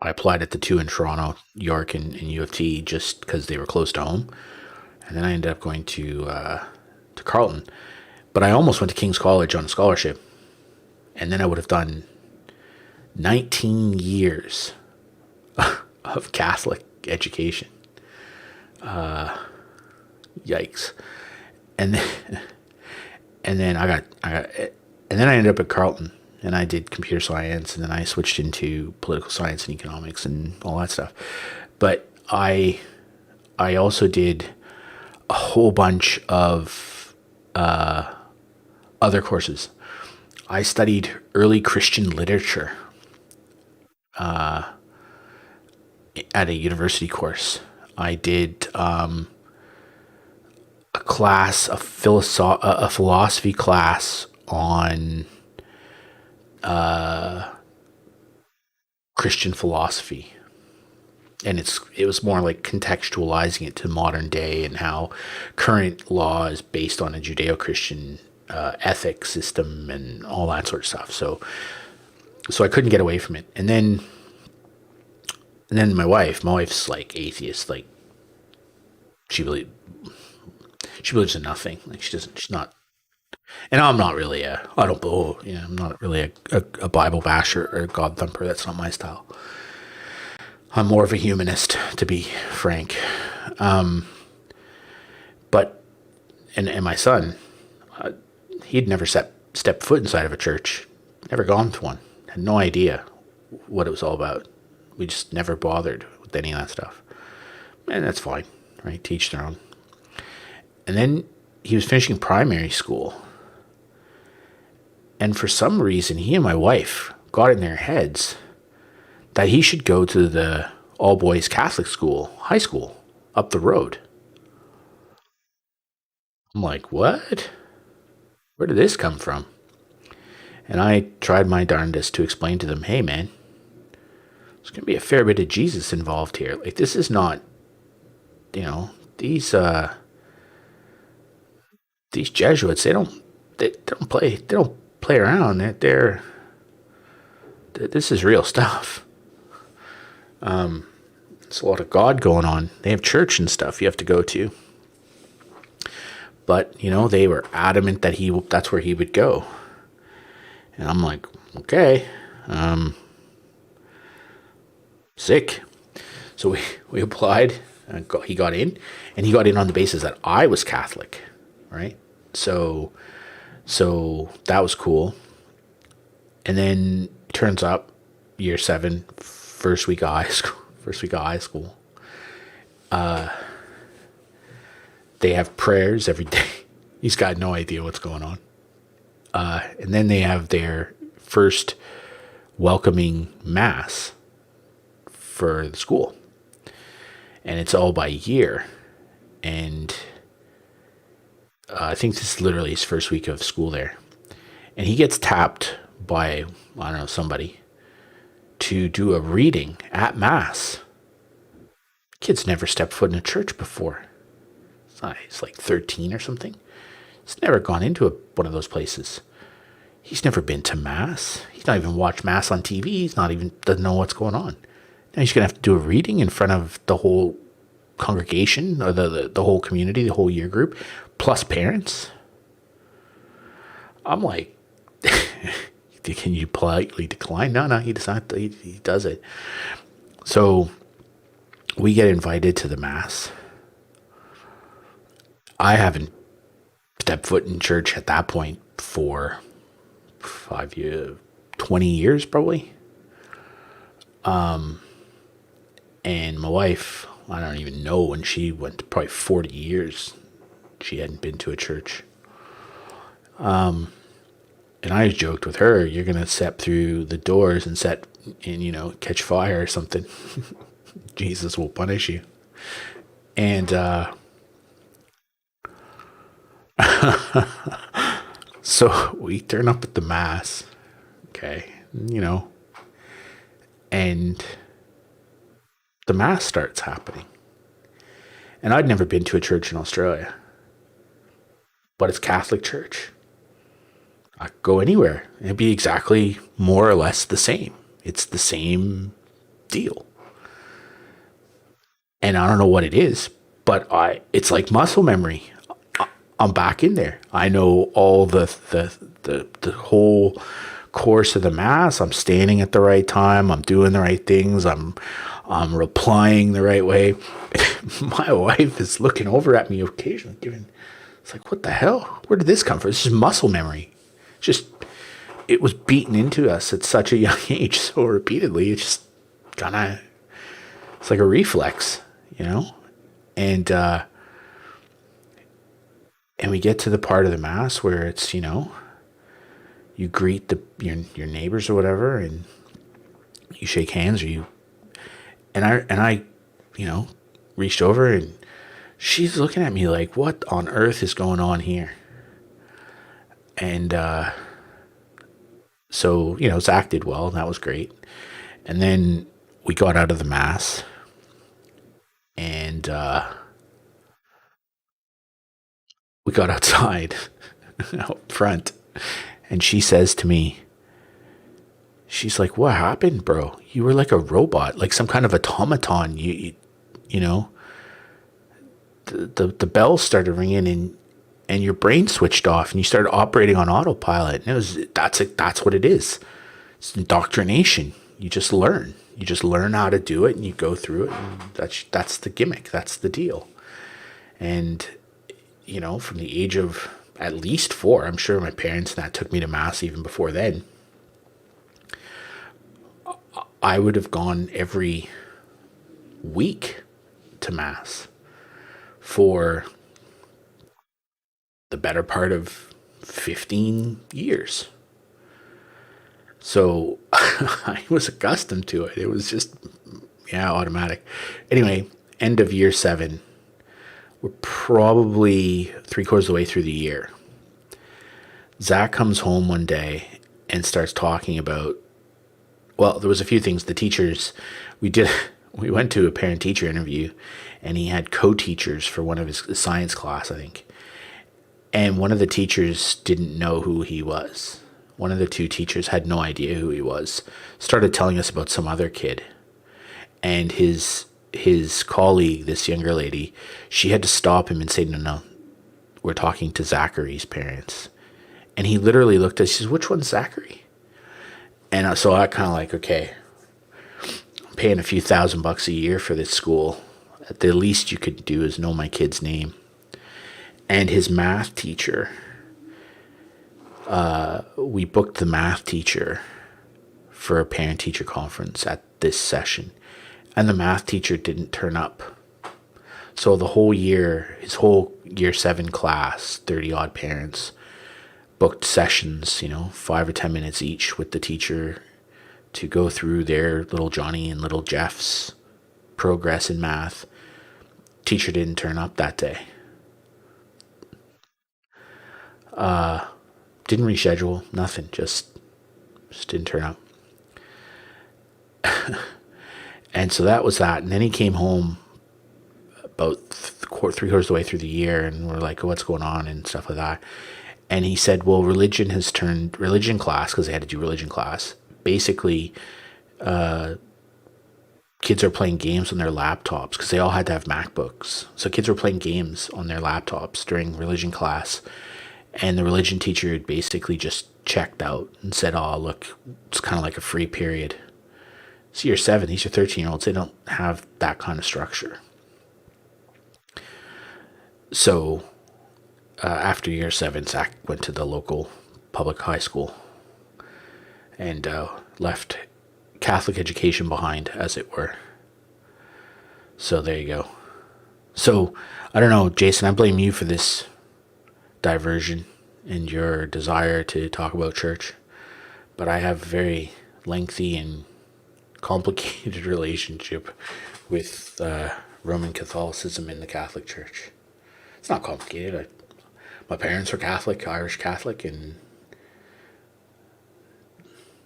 applied at the 2 in Toronto, York, and U of T just because they were close to home. And then I ended up going to Carleton. But I almost went to King's College on a scholarship. And then I would have done 19 years of Catholic education. Yikes. And then, and then and then I ended up at Carleton. And I did computer science, and then I switched into political science and economics and all that stuff. But I also did a whole bunch of other courses. I studied early Christian literature. at a university course. I did a class, a philosophy class on Christian philosophy, and it was more like contextualizing it to modern day and how current law is based on a Judeo-Christian ethic system and all that sort of stuff. So I couldn't get away from it, and then my wife's like atheist, like she really she believes in nothing. Like she's not. And I'm not really I don't believe, I'm not really a Bible basher or a God thumper. That's not my style. I'm more of a humanist, to be frank. But, and my son, he'd never stepped foot inside of a church, never gone to one, had no idea what it was all about. We just never bothered with any of that stuff. And that's fine, right? Teach their own. And then he was finishing primary school. And for some reason, he and my wife got in their heads that he should go to the all boys Catholic school, high school, up the road. I'm like, what? Where did this come from? And I tried my darndest to explain to them, hey, man, there's going to be a fair bit of Jesus involved here. Like, this is not, these Jesuits, they don't play around. This is real stuff. There's a lot of God going on. They have church and stuff you have to go to. But, they were adamant that that's where he would go. And I'm like, okay, sick. So we applied, and he got in, and he got in on the basis that I was Catholic, right? So that was cool. And then turns up year 7, first week of high school. They have prayers every day. He's got no idea what's going on. And then they have their first welcoming mass for the school. And it's all by year. And I think this is literally his first week of school there. And he gets tapped by, I don't know, somebody to do a reading at mass. Kid's never stepped foot in a church before. He's like 13 or something. He's never gone into one of those places. He's never been to mass. He's not even watched mass on TV. Doesn't know what's going on. Now he's going to have to do a reading in front of the whole congregation or the whole community, the whole year group, plus parents. I'm like, can you politely decline? No, he does it. So we get invited to the mass. I haven't stepped foot in church at that point for 5 years, 20 years probably. And my wife, I don't even know when she went, probably 40 years she hadn't been to a church. And I joked with her, you're going to step through the doors and catch fire or something. Jesus will punish you. And so we turn up at the mass, okay, and the mass starts happening. And I'd never been to a church in Australia, but it's Catholic church. I could go anywhere. It'd be exactly more or less the same. It's the same deal. And I don't know what it is, but it's like muscle memory. I'm back in there. I know all the whole course of the mass. I'm standing at the right time. I'm doing the right things. I'm replying the right way. My wife is looking over at me occasionally, it's like, what the hell? Where did this come from? This is muscle memory. It was beaten into us at such a young age so repeatedly. It's just it's like a reflex, and we get to the part of the mass where it's, you greet your neighbors or whatever, and You shake hands, or you and I, you know, reached over, and she's looking at me like, what on earth is going on here? And so, Zach did well, and that was great. And then we got out of the mass, and we got outside out front, and she says to me, she's like, "What happened, bro? You were like a robot, like some kind of automaton. You know, the bells started ringing, and your brain switched off, and you started operating on autopilot. And that's what it is. It's indoctrination. You just learn. You just learn how to do it, and you go through it. And that's the gimmick. That's the deal. And from the age of at least 4, I'm sure my parents and that took me to mass even before then. I would have gone every week to mass for the better part of 15 years. So I was accustomed to it. It was just, yeah, automatic. Anyway, end of year 7, we're probably 3/4 of the way through the year. Zach comes home one day and starts talking about, well, there was a few things. The teachers, we did, we went to a parent teacher interview, and he had co-teachers for one of his science class, I think. And one of the teachers didn't know who he was. One of the 2 teachers had no idea who he was. Started telling us about some other kid. And his colleague, this younger lady, she had to stop him and say, no, no, we're talking to Zachary's parents. And he literally looked at us, he says, which one's Zachary? And so I kind of like, okay, I'm paying a few $1,000 a year for this school. At the least you could do is know my kid's name. And his math teacher, we booked the math teacher for a parent-teacher conference at this session. And the math teacher didn't turn up. So the whole year, his whole year 7 class, 30-odd parents, booked sessions, 5 or 10 minutes each with the teacher to go through their little Johnny and little Jeff's progress in math. Teacher didn't turn up that day. Didn't reschedule, nothing, just didn't turn up. And so that was that. And then he came home about 3/4 of the way through the year, and we're like, oh, what's going on and stuff like that. And he said, well, religion class, because they had to do religion class. Basically, kids are playing games on their laptops because they all had to have MacBooks. So kids were playing games on their laptops during religion class. And the religion teacher had basically just checked out and said, oh, look, it's kind of like a free period. It's year 7, these are 13-year-olds. They don't have that kind of structure. So after year 7, Zach went to the local public high school and left Catholic education behind, as it were. So there you go. So I don't know, Jason, I blame you for this diversion and your desire to talk about church. But I have a very lengthy and complicated relationship with Roman Catholicism and the Catholic Church. It's not complicated. My parents were Catholic, Irish Catholic, and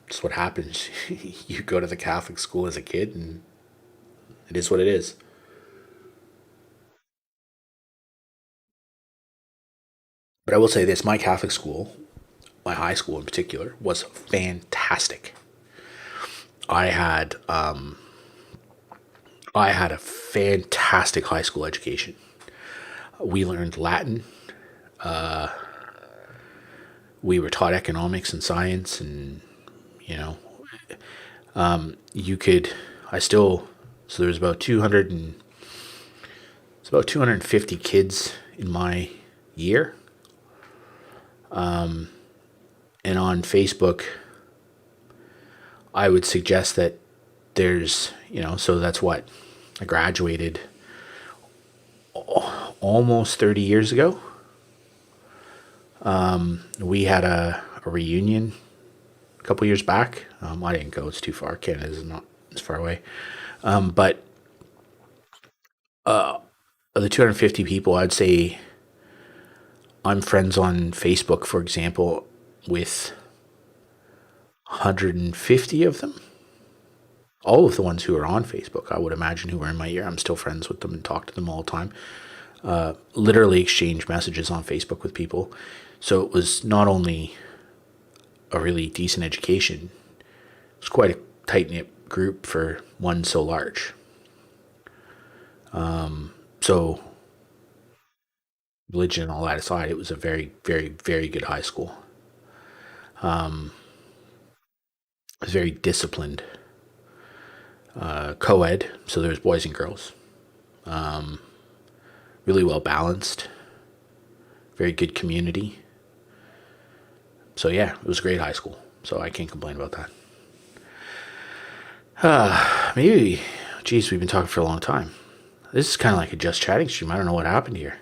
it's what happens. You go to the Catholic school as a kid, and it is what it is. But I will say this, my Catholic school, my high school in particular, was fantastic. I had I had a fantastic high school education. We learned Latin. We were taught economics and science, and you know, you could. I still. So there was about 200 and it's about 250 kids in my year. And on Facebook, I would suggest that there's, so that's what I graduated almost 30 years ago. We had a reunion couple years back. I didn't go; it's too far. Canada is not as far away. But of the 250 people, I'd say I'm friends on Facebook, for example, with 150 of them. All of the ones who are on Facebook, I would imagine, who are in my year, I'm still friends with them and talk to them all the time. Literally exchange messages on Facebook with people. So it was not only a really decent education, it was quite a tight knit group for one so large. So religion and all that aside, it was a very, very, very good high school. It was very disciplined, co-ed, so there was boys and girls. Really well balanced, very good community. So yeah, it was a great high school. So I can't complain about that. Maybe, geez, we've been talking for a long time. This is kind of like a just chatting stream. I don't know what happened here.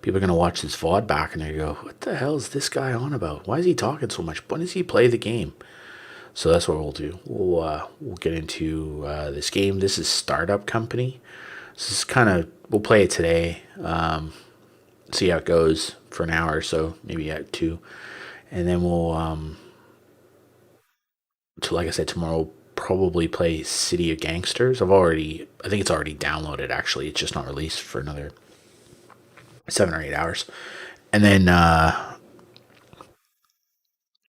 People are gonna watch this VOD back and they go, "What the hell is this guy on about? Why is he talking so much? When does he play the game?" So that's what we'll do. We'll get into this game. This is Startup Company. This is kind of we'll play it today. See how it goes for an hour or so, maybe at two, and then we'll to like I said tomorrow we'll probably play City of Gangsters. I think it's already downloaded. Actually, it's just not released for another 7 or 8 hours, and then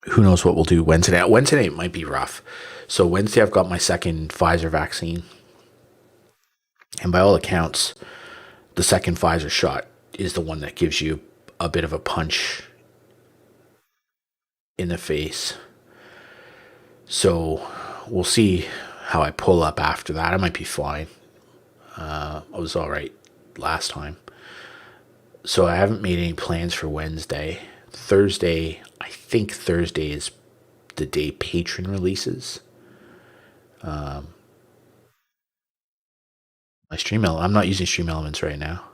who knows what we'll do Wednesday. Wednesday night might be rough. So Wednesday I've got my second Pfizer vaccine, and by all accounts, the second Pfizer shot is the one that gives you a bit of a punch in the face. So we'll see how I pull up after that. I might be fine. I was all right last time. So I haven't made any plans for Wednesday. Thursday, I think Thursday is the day Patron releases. My Stream Element. I'm not using Stream Elements right now.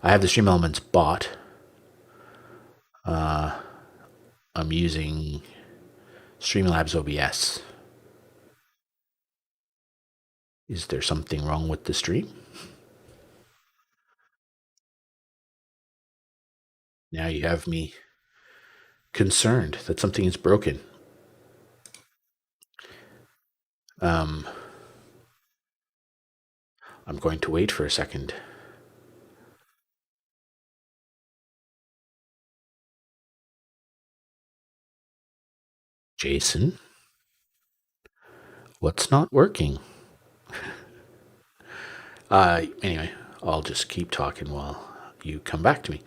I have the Stream Elements bot. I'm using Streamlabs OBS. Is there something wrong with the stream? Now you have me concerned that something is broken. I'm going to wait for a second. Jason, what's not working? Anyway, I'll just keep talking while you come back to me.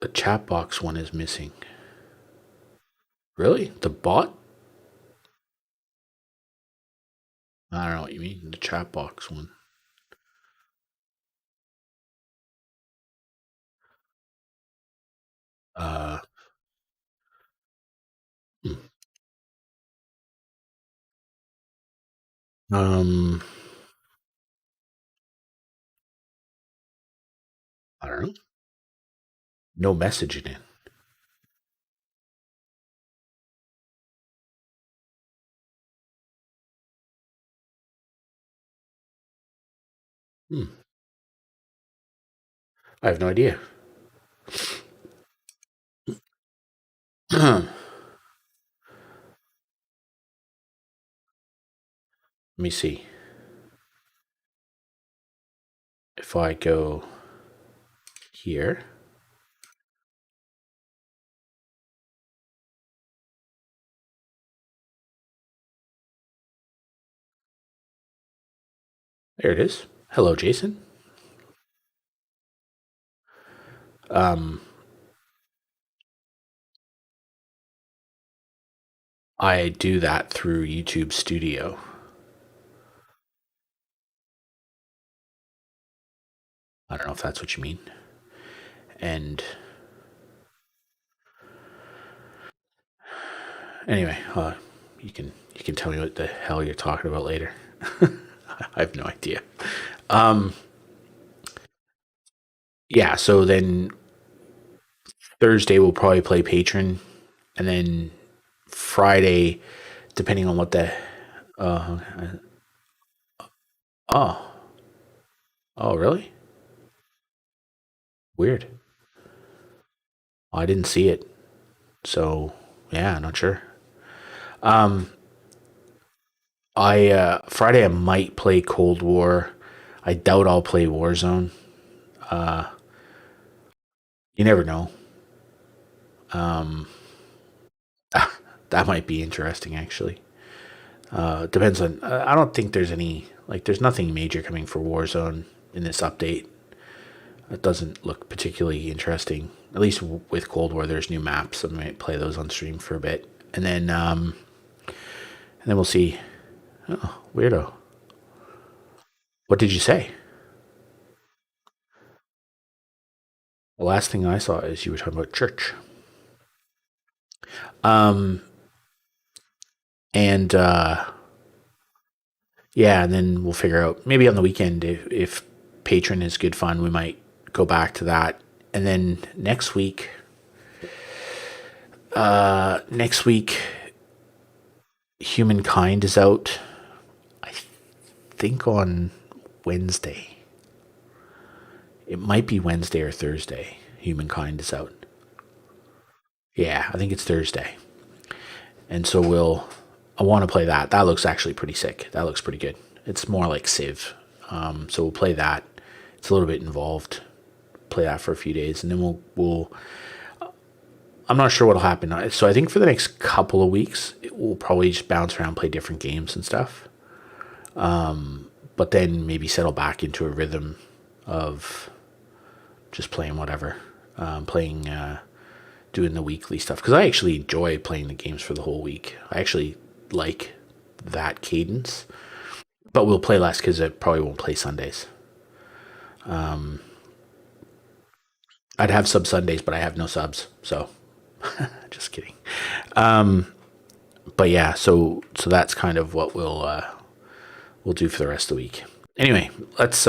The chat box one is missing. Really? The bot? I don't know what you mean. The chat box one. Uh, hmm. um, I don't know. No messaging in. Hmm. I have no idea. Let me see. If I go here, there it is. Hello, Jason. Um, I do that through YouTube Studio. I don't know if that's what you mean. And anyway, you can tell me what the hell you're talking about later. I have no idea. Yeah. So then Thursday we'll probably play Patron, and then Friday, depending on what the uh, oh oh really weird. I didn't see it, so yeah, not sure. Um, I Friday I might play Cold War. I doubt I'll play Warzone. Uh, you never know. Um, that might be interesting actually. Depends on. I don't think there's any like. There's nothing major coming for Warzone in this update. It doesn't look particularly interesting. At least with Cold War, there's new maps. I might play those on stream for a bit, and then we'll see. Oh, weirdo. What did you say? The last thing I saw is you were talking about church. Um, and yeah, and then we'll figure out maybe on the weekend if Patron is good fun, we might go back to that. And then next week, Humankind is out. I think on Wednesday. It might be Wednesday or Thursday. Humankind is out. Yeah, I think it's Thursday. And so I want to play that. That looks actually pretty sick. That looks pretty good. It's more like Civ. So we'll play that. It's a little bit involved. Play that for a few days, and then we'll. I'm not sure what'll happen. So I think for the next couple of weeks, we'll probably just bounce around, play different games and stuff. But then maybe settle back into a rhythm of just playing whatever, doing the weekly stuff. Because I actually enjoy playing the games for the whole week. I actually like that cadence. But we'll play less because I probably won't play Sundays. I'd have sub Sundays, but I have no subs. So just kidding. But yeah, so that's kind of what we'll do for the rest of the week. Anyway, let's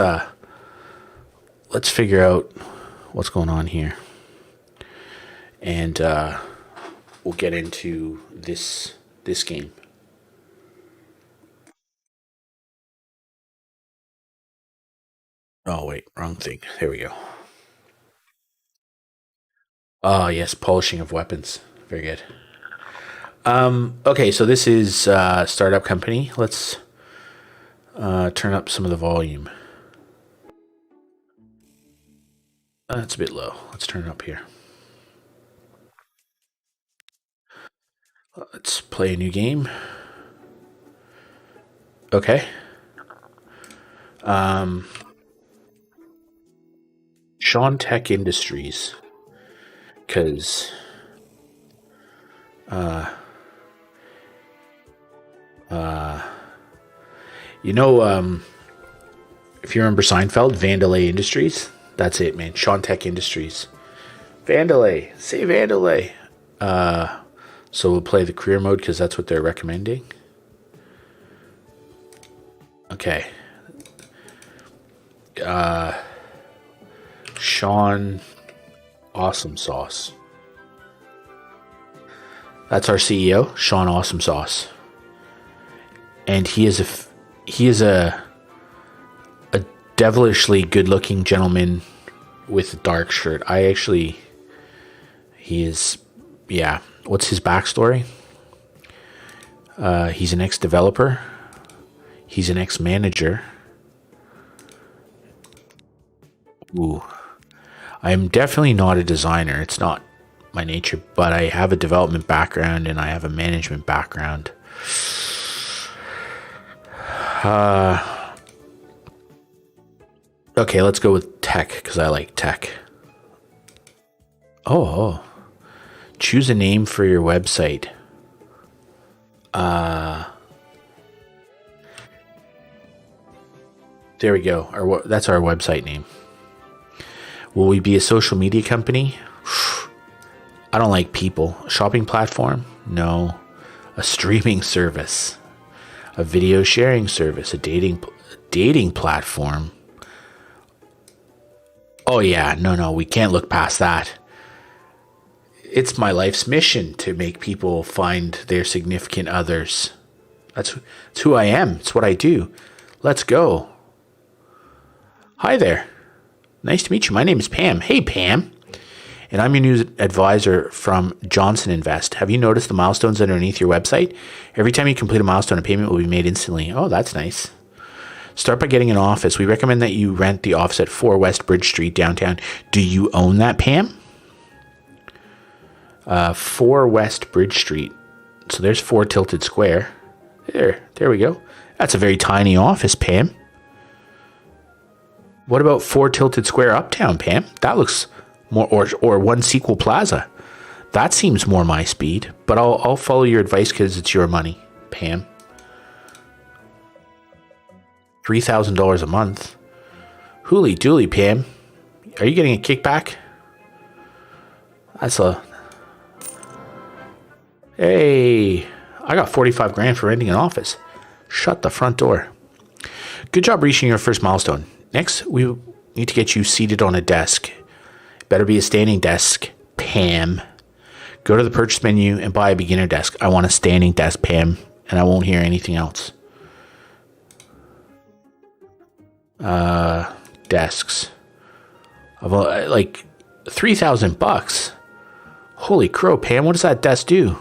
figure out what's going on here, and we'll get into this game. Oh wait, wrong thing. There we go. Oh yes, polishing of weapons. Very good. Okay, so this is startup company. Let's turn up some of the volume. That's a bit low. Let's turn it up here. Let's play a new game. Okay. Sean Tech Industries, because you know, if you remember Seinfeld, Vandalay Industries. That's it, man. Sean Tech Industries. Vandalay. Say Vandalay. So we'll play the career mode because that's what they're recommending. Okay. Sean Awesome Sauce. That's our CEO, Sean Awesome Sauce. And he is a devilishly good-looking gentleman with a dark shirt. He is, yeah. What's his backstory? He's an ex-developer. He's an ex-manager. Ooh. I'm definitely not a designer. It's not my nature, but I have a development background and I have a management background. Okay, let's go with tech because I like tech. Oh, choose a name for your website. There we go. That's our website name. Will we be a social media company? I don't like people. A shopping platform? No. A streaming service. A video sharing service. A dating platform. Oh yeah, no, we can't look past that. It's my life's mission to make people find their significant others. That's who I am. It's what I do. Let's go. Hi there. Nice to meet you. My name is Pam. Hey, Pam. And I'm your new advisor from Johnson Invest. Have you noticed the milestones underneath your website? Every time you complete a milestone, a payment will be made instantly. Oh, that's nice. Start by getting an office. We recommend that you rent the office at 4 West Bridge Street, downtown. Do you own that, Pam? 4 West Bridge Street. So there's 4 Tilted Square. There we go. That's a very tiny office, Pam. What about 4 Tilted Square Uptown, Pam? That looks more, or 1 Sequel Plaza. That seems more my speed, but I'll follow your advice because it's your money, Pam. $3,000 a month. Hooly dooly, Pam. Are you getting a kickback? That's a... Hey, I got 45 grand for renting an office. Shut the front door. Good job reaching your first milestone. Next, we need to get you seated on a desk. Better be a standing desk, Pam. Go to the purchase menu and buy a beginner desk. I want a standing desk, Pam, and I won't hear anything else. Desks. Of like $3,000. Holy crow, Pam! What does that desk do?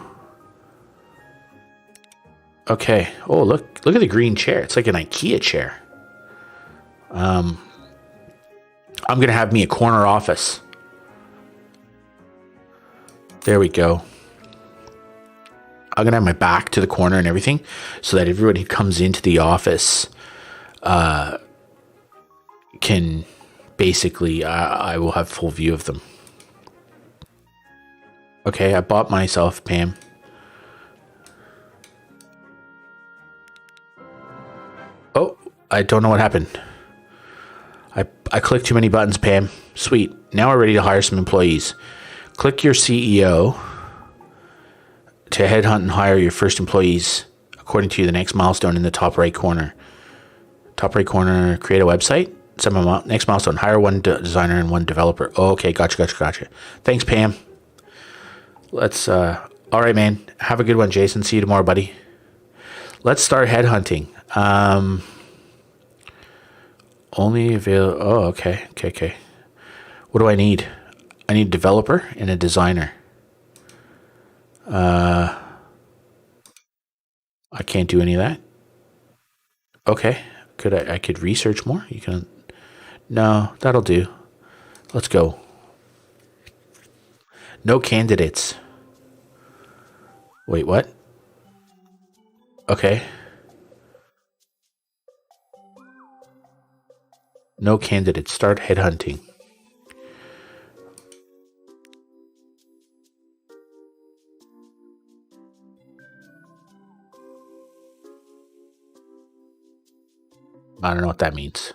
Okay. Oh, look at the green chair. It's like an IKEA chair. I'm gonna have me a corner office. There we go. I'm gonna have my back to the corner and everything, so that everybody who comes into the office, can basically, I will have full view of them. Okay, I bought myself, Pam. Oh, I don't know what happened. I clicked too many buttons, Pam. Sweet. Now we're ready to hire some employees. Click your CEO to headhunt and hire your first employees according to the next milestone in the top right corner. Top right corner, create a website. Next milestone, hire 1 designer and 1 developer. Oh, okay, gotcha. Thanks, Pam. Let's, all right, man. Have a good one, Jason. See you tomorrow, buddy. Let's start headhunting. Only available. Oh, okay. What do I need? I need a developer and a designer. I can't do any of that. Okay. I could research more? You can. No, that'll do. Let's go. No candidates. Wait, what? Okay. No candidates. Start headhunting. I don't know what that means.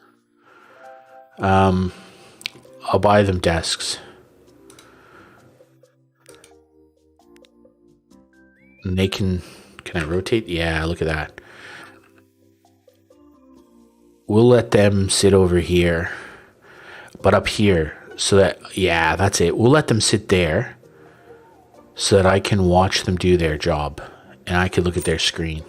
I'll buy them desks. And they can I rotate? Yeah, look at that. We'll let them sit over here, but up here, so that, yeah, that's it. We'll let them sit there so that I can watch them do their job and I can look at their screen.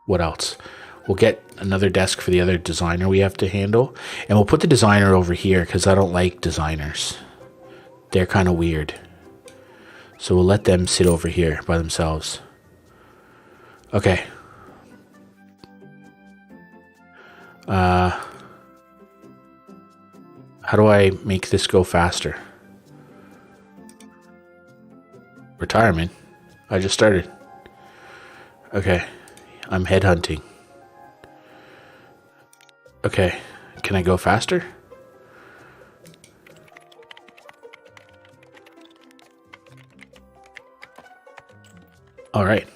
What else? We'll get another desk for the other designer we have to handle. And we'll put the designer over here because I don't like designers. They're kind of weird. So we'll let them sit over here by themselves. Okay. How do I make this go faster? Retirement? I just started. Okay. I'm headhunting. Okay. Can I go faster? All right.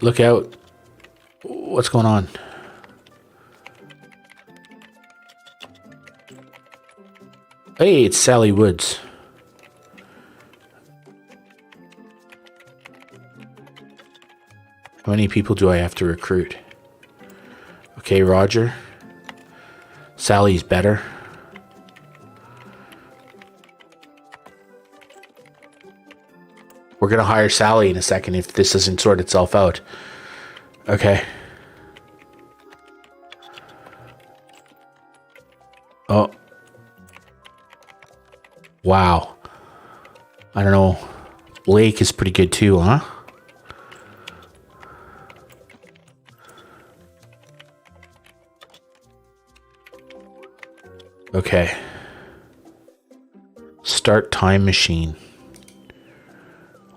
Look out. What's going on? Hey, it's Sally Woods. How many people do I have to recruit? Okay, Roger. Sally's better. We're going to hire Sally in a second if this doesn't sort itself out. Okay. Oh. Wow. I don't know. Blake is pretty good too, huh? Okay. Start time machine.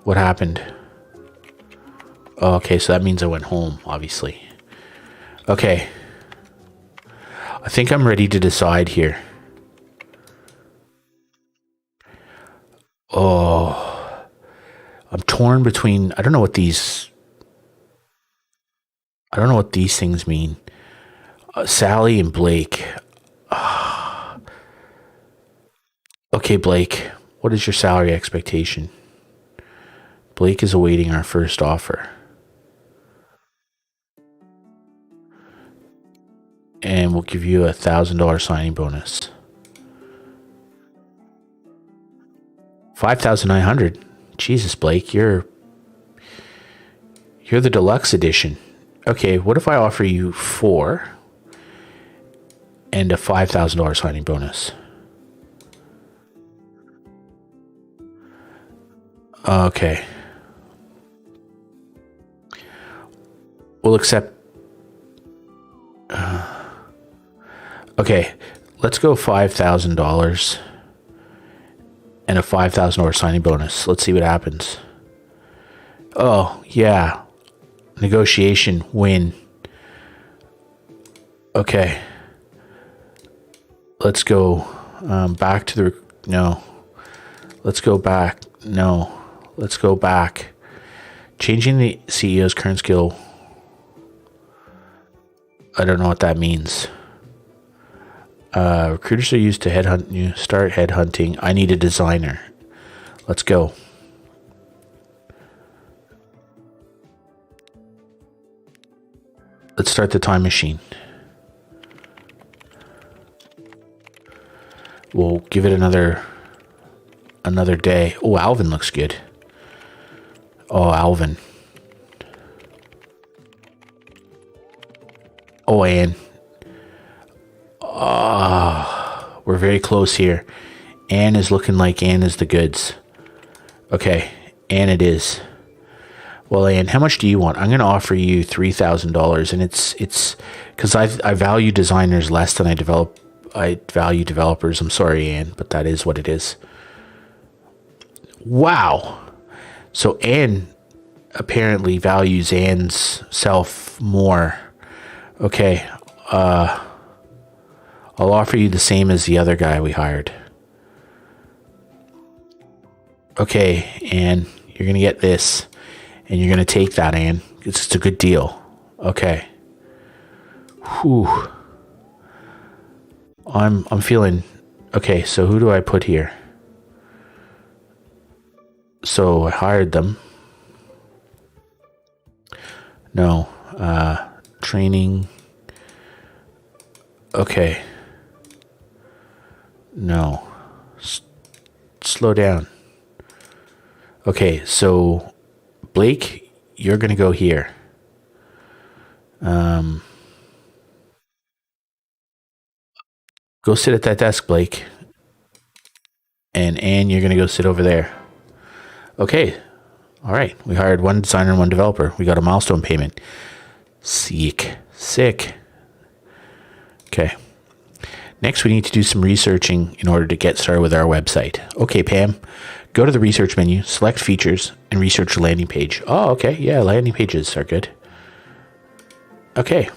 What happened? Oh, okay, so that means I went home, obviously. Okay. I think I'm ready to decide here. Oh. I'm torn between... I don't know what these things mean. Sally and Blake. Okay, Blake. What is your salary expectation? Blake is awaiting our first offer. And we'll give you $1,000 signing bonus. 5,900. Jesus, Blake, you're the deluxe edition. Okay, what if I offer you 4 and a $5,000 signing bonus? Okay. We'll accept. Okay, let's go $5,000 and a $5,000 signing bonus. Let's see what happens. Oh, yeah. Negotiation win. Okay. Let's go back to the... No. Let's go back. No. Let's go back. Changing the CEO's current skill. I don't know what that means. Recruiters are used to headhunt you. Start headhunting. I need a designer. Let's go. Let's start the time machine. We'll give it another day. Oh, Alvin looks good. Oh, Alvin. Oh, Anne. We're very close here. Anne is looking like Anne is the goods. Okay, Anne it is. Well, Anne, how much do you want? I'm going to offer you $3,000, and it's because I value designers less than I value developers. I'm sorry, Anne, but that is what it is. Wow. So Anne apparently values Anne's self more. Okay. I'll offer you the same as the other guy we hired. Okay, Anne, you're going to get this. And you're going to take that, Anne. It's just a good deal. Okay. Whew. I'm feeling... Okay, so who do I put here? So I hired them. No. Training. Okay. No. Slow down. Okay, so Blake, you're going to go here. Go sit at that desk, Blake. And Anne, you're going to go sit over there. Okay. All right. We hired one designer and one developer. We got a milestone payment. Sick. Okay. Next, we need to do some researching in order to get started with our website. Okay, Pam, go to the research menu, select features, and research a landing page. Oh, okay. Yeah, landing pages are good. Okay.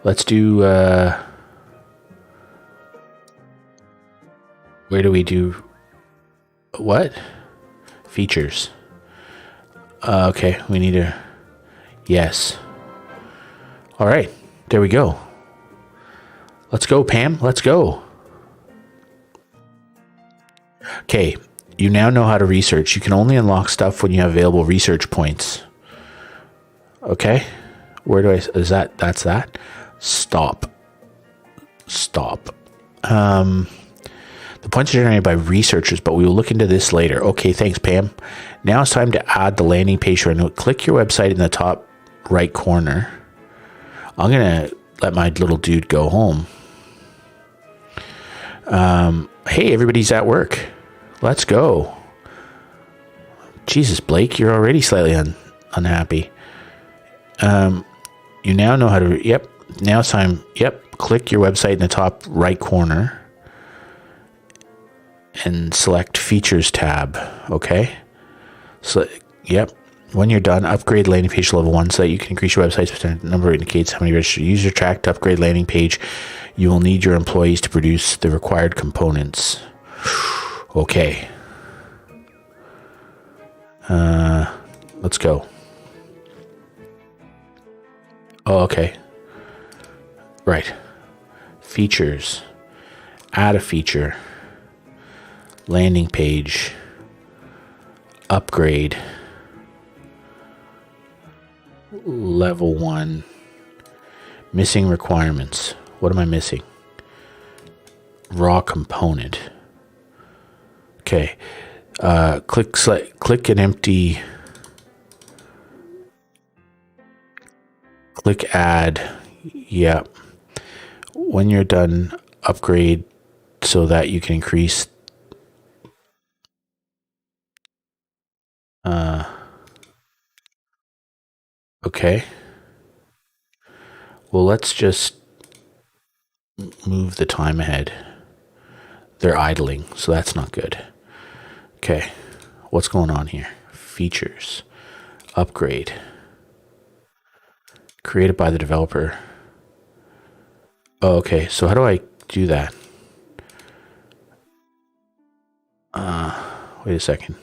Let's do... where do we do... What? Features. Okay, we need to... Yes. All right. There we go. Let's go, Pam. Let's go. Okay. You now know how to research. You can only unlock stuff when you have available research points. Okay. Where do I... Is that... That's that? Stop. Stop. The points are generated by researchers, but we will look into this later. Okay, thanks, Pam. Now it's time to add the landing page to our note. Click your website in the top right corner. I'm going to let my little dude go home. Hey, everybody's at work. Let's go. Jesus, Blake, you're already slightly unhappy. You now know how to... Yep, now it's time... Yep, click your website in the top right corner and select Features tab, okay? So, yep. When you're done, upgrade landing page to level 1 so that you can increase your website's potential number. Indicates how many registered users tracked to upgrade landing page. You will need your employees to produce the required components. Okay. Let's go. Oh, okay. Right. Features. Add a feature. Landing page. Upgrade. Level 1. Missing requirements. What am I missing? Raw component. Okay. Click an empty. Click add. Yep. When you're done, upgrade so that you can increase. Okay. Well, let's just move the time ahead. They're idling, so that's not good. Okay. What's going on here? Features. Upgrade. Created by the developer. Oh, okay. So how do I do that? Wait a second.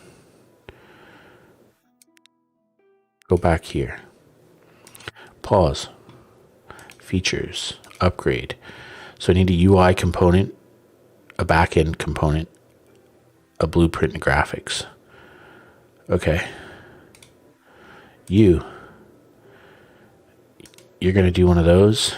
Go back here. Pause. Features. Upgrade. So I need a UI component, a backend component, a blueprint and graphics. Okay. You're going to do one of those.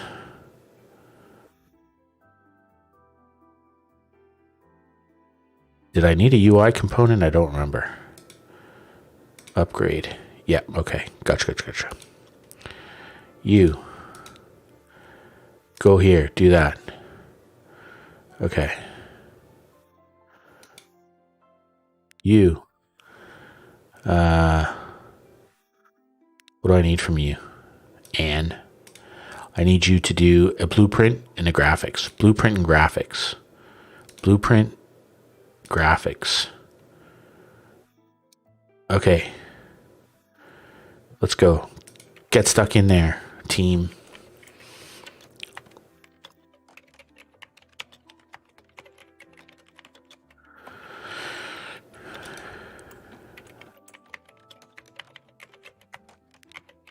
Did I need a UI component? I don't remember. Upgrade. Yeah, okay. Gotcha. You. Go here. Do that. Okay. You. What do I need from you? And I need you to do a blueprint and a graphics. Blueprint and graphics. Blueprint, graphics. Okay. Let's go. Get stuck in there, team.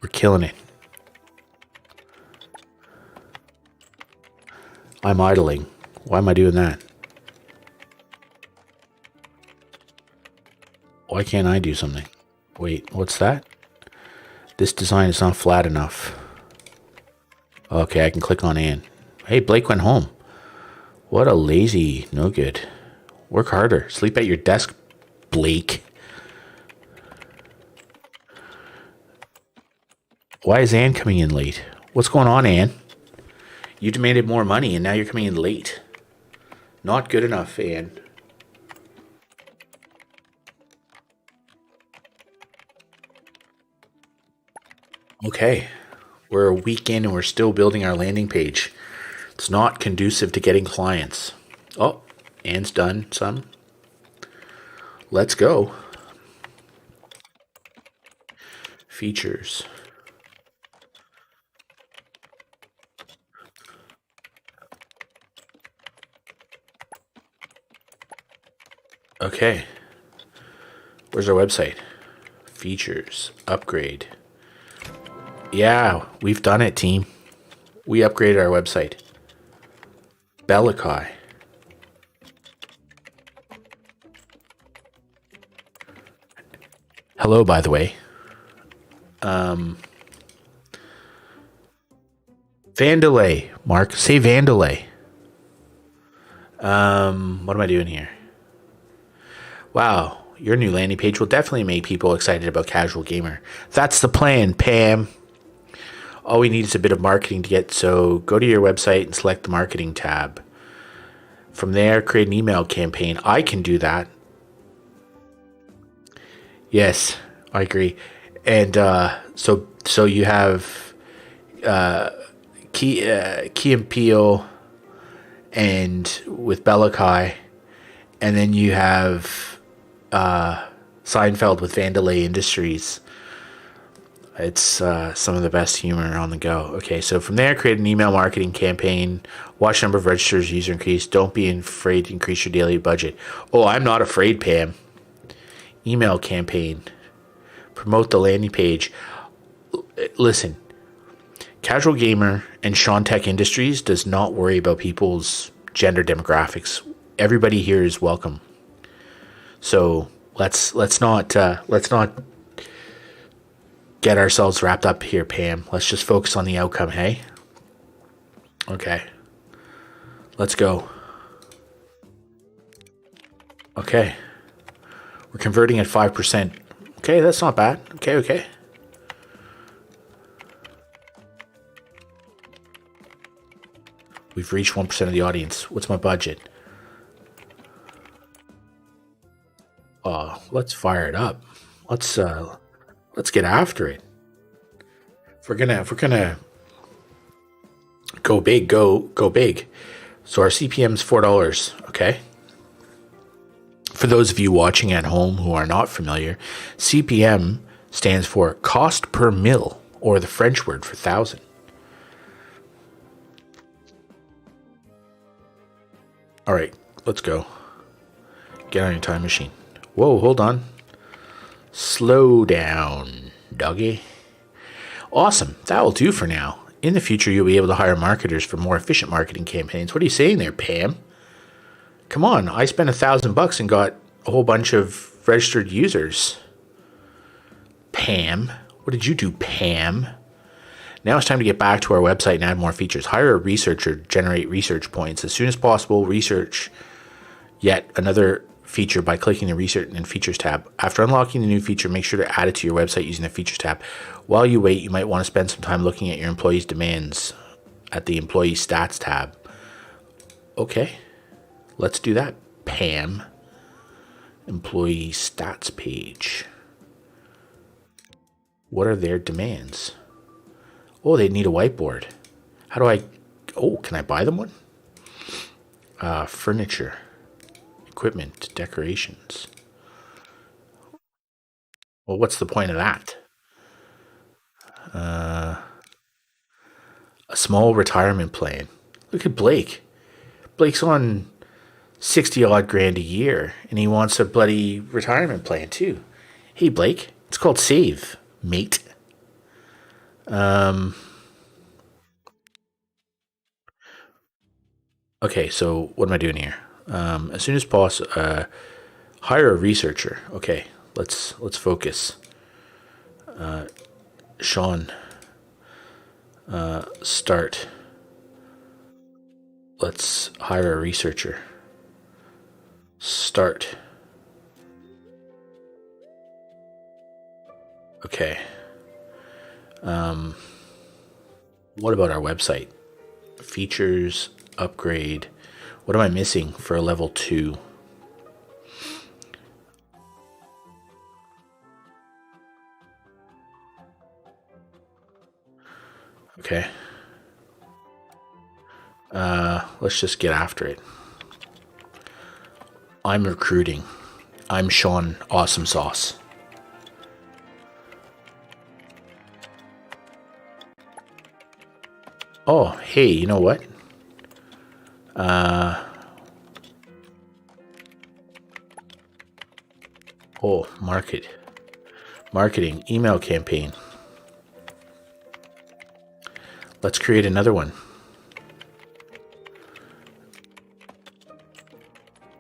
We're killing it. I'm idling. Why am I doing that? Why can't I do something? Wait, what's that? This design is not flat enough. Okay, I can click on Ann. Hey, Blake went home. What a lazy, no good. Work harder. Sleep at your desk, Blake. Why is Ann coming in late? What's going on, Ann? You demanded more money and now you're coming in late. Not good enough, Ann. Okay. We're a week in and we're still building our landing page. It's not conducive to getting clients. Oh, Ann's done some. Let's go. Features. Okay. Where's our website? Features. Upgrade. Yeah, we've done it, team. We upgraded our website. Belikai. Hello, by the way. Vandalay, Mark. Say Vandalay. What am I doing here? Wow, your new landing page will definitely make people excited about Casual Gamer. That's the plan, Pam. All we need is a bit of marketing to get, so go to your website and select the marketing tab. From there, create an email campaign. I can do that. Yes, I agree. And so you have Key and Peele and with Bellakai, and then you have Seinfeld with Vandalay Industries. It's some of the best humor on the go. Okay, so from there, create an email marketing campaign. Watch number of registers, user increase. Don't be afraid to increase your daily budget. Oh, I'm not afraid, Pam. Email campaign. Promote the landing page. Listen, Casual Gamer and Sean Tech Industries does not worry about people's gender demographics. Everybody here is welcome. So let's not get ourselves wrapped up here, Pam. Let's just focus on the outcome, hey? Okay. Let's go. Okay. We're converting at 5%. Okay, that's not bad. Okay. We've reached 1% of the audience. What's my budget? Oh, let's fire it up. Let's get after it. If we're gonna go big, go big. So our CPM's $4. Okay. For those of you watching at home who are not familiar, CPM stands for cost per mil, or the French word for thousand. All right, let's go. Get on your time machine. Whoa, hold on. Slow down, doggy. Awesome. That will do for now. In the future, you'll be able to hire marketers for more efficient marketing campaigns. What are you saying there, Pam? Come on, I spent $1,000 and got a whole bunch of registered users. Pam, what did you do, Pam? Now it's time to get back to our website and add more features. Hire a researcher to generate research points. As soon as possible, research yet another feature by clicking the Research and Features tab. After unlocking the new feature, make sure to add it to your website using the Features tab. While you wait, you might want to spend some time looking at your employees' demands at the Employee Stats tab. Okay, let's do that, Pam. Employee Stats page. What are their demands? Oh, they need a whiteboard. How do I... Oh, can I buy them one? Furniture. Equipment. Decorations. Well, what's the point of that? A small retirement plan. Look at Blake. Blake's on 60 odd grand a year, and he wants a bloody retirement plan too. Hey, Blake. It's called Save, mate. Okay, so what am I doing here? As soon as possible, hire a researcher. Okay, let's focus. Sean, start. Let's hire a researcher. Start. Okay. What about our website? Features, upgrade. What am I missing for a level 2? Okay. Let's just get after it. I'm recruiting. I'm Sean Awesome Sauce. Oh, hey, you know what? Marketing, email campaign. Let's create another one.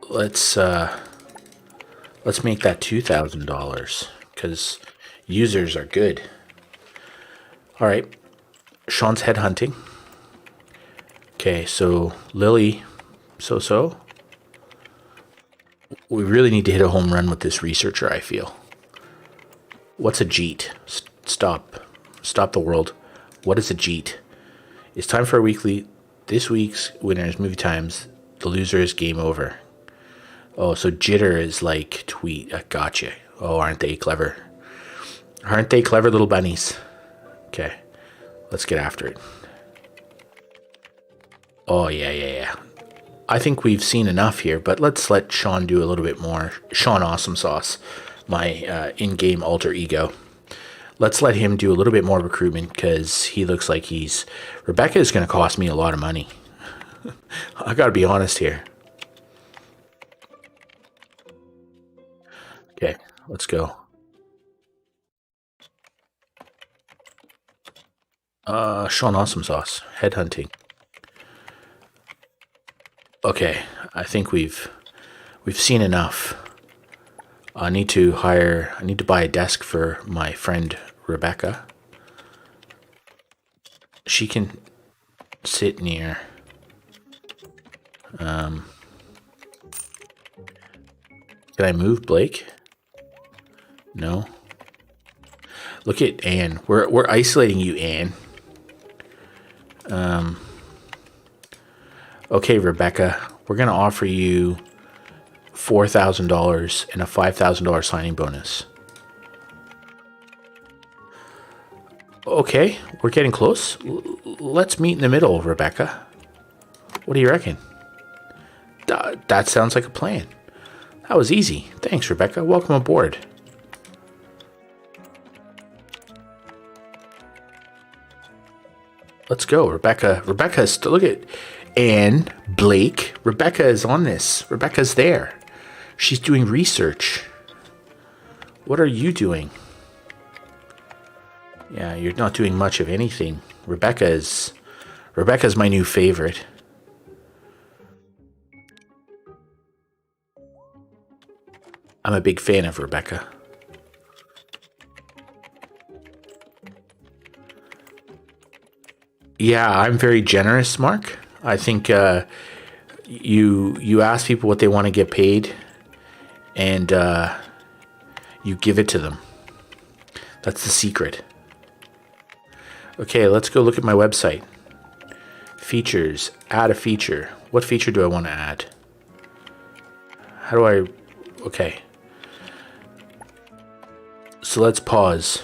Let's make that $2,000 because users are good. All right, Sean's headhunting. Okay, so Lily, so We really need to hit a home run with this researcher, I feel. What's a jeet? Stop. Stop the world. What is a jeet? It's time for our weekly. This week's winner is movie times. The loser is game over. Oh, so jitter is like tweet. Gotcha. Oh, aren't they clever? Aren't they clever little bunnies? Okay, let's get after it. Oh, yeah. I think we've seen enough here, but let's let Sean do a little bit more. Sean Awesome Sauce, my in-game alter ego. Let's let him do a little bit more recruitment because he looks like he's... Rebecca is going to cost me a lot of money. I got to be honest here. Okay, let's go. Sean Awesome Sauce, headhunting. Okay, I think we've seen enough. I need to buy a desk for my friend Rebecca. She can sit near. Can I move Blake? No. Look at Anne. We're isolating you, Anne. Okay, Rebecca, we're going to offer you $4,000 and a $5,000 signing bonus. Okay, we're getting close. Let's meet in the middle, Rebecca. What do you reckon? That sounds like a plan. That was easy. Thanks, Rebecca. Welcome aboard. Let's go, Rebecca. Look at Anne, Blake. Rebecca is on this. Rebecca's there. She's doing research. What are you doing? Yeah, you're not doing much of anything. Rebecca's my new favorite. I'm a big fan of Rebecca. Yeah, I'm very generous, Mark. I think you ask people what they want to get paid, and you give it to them. That's the secret. Okay, let's go look at my website. Features. Add a feature. What feature do I want to add? How do I... Okay. So let's pause.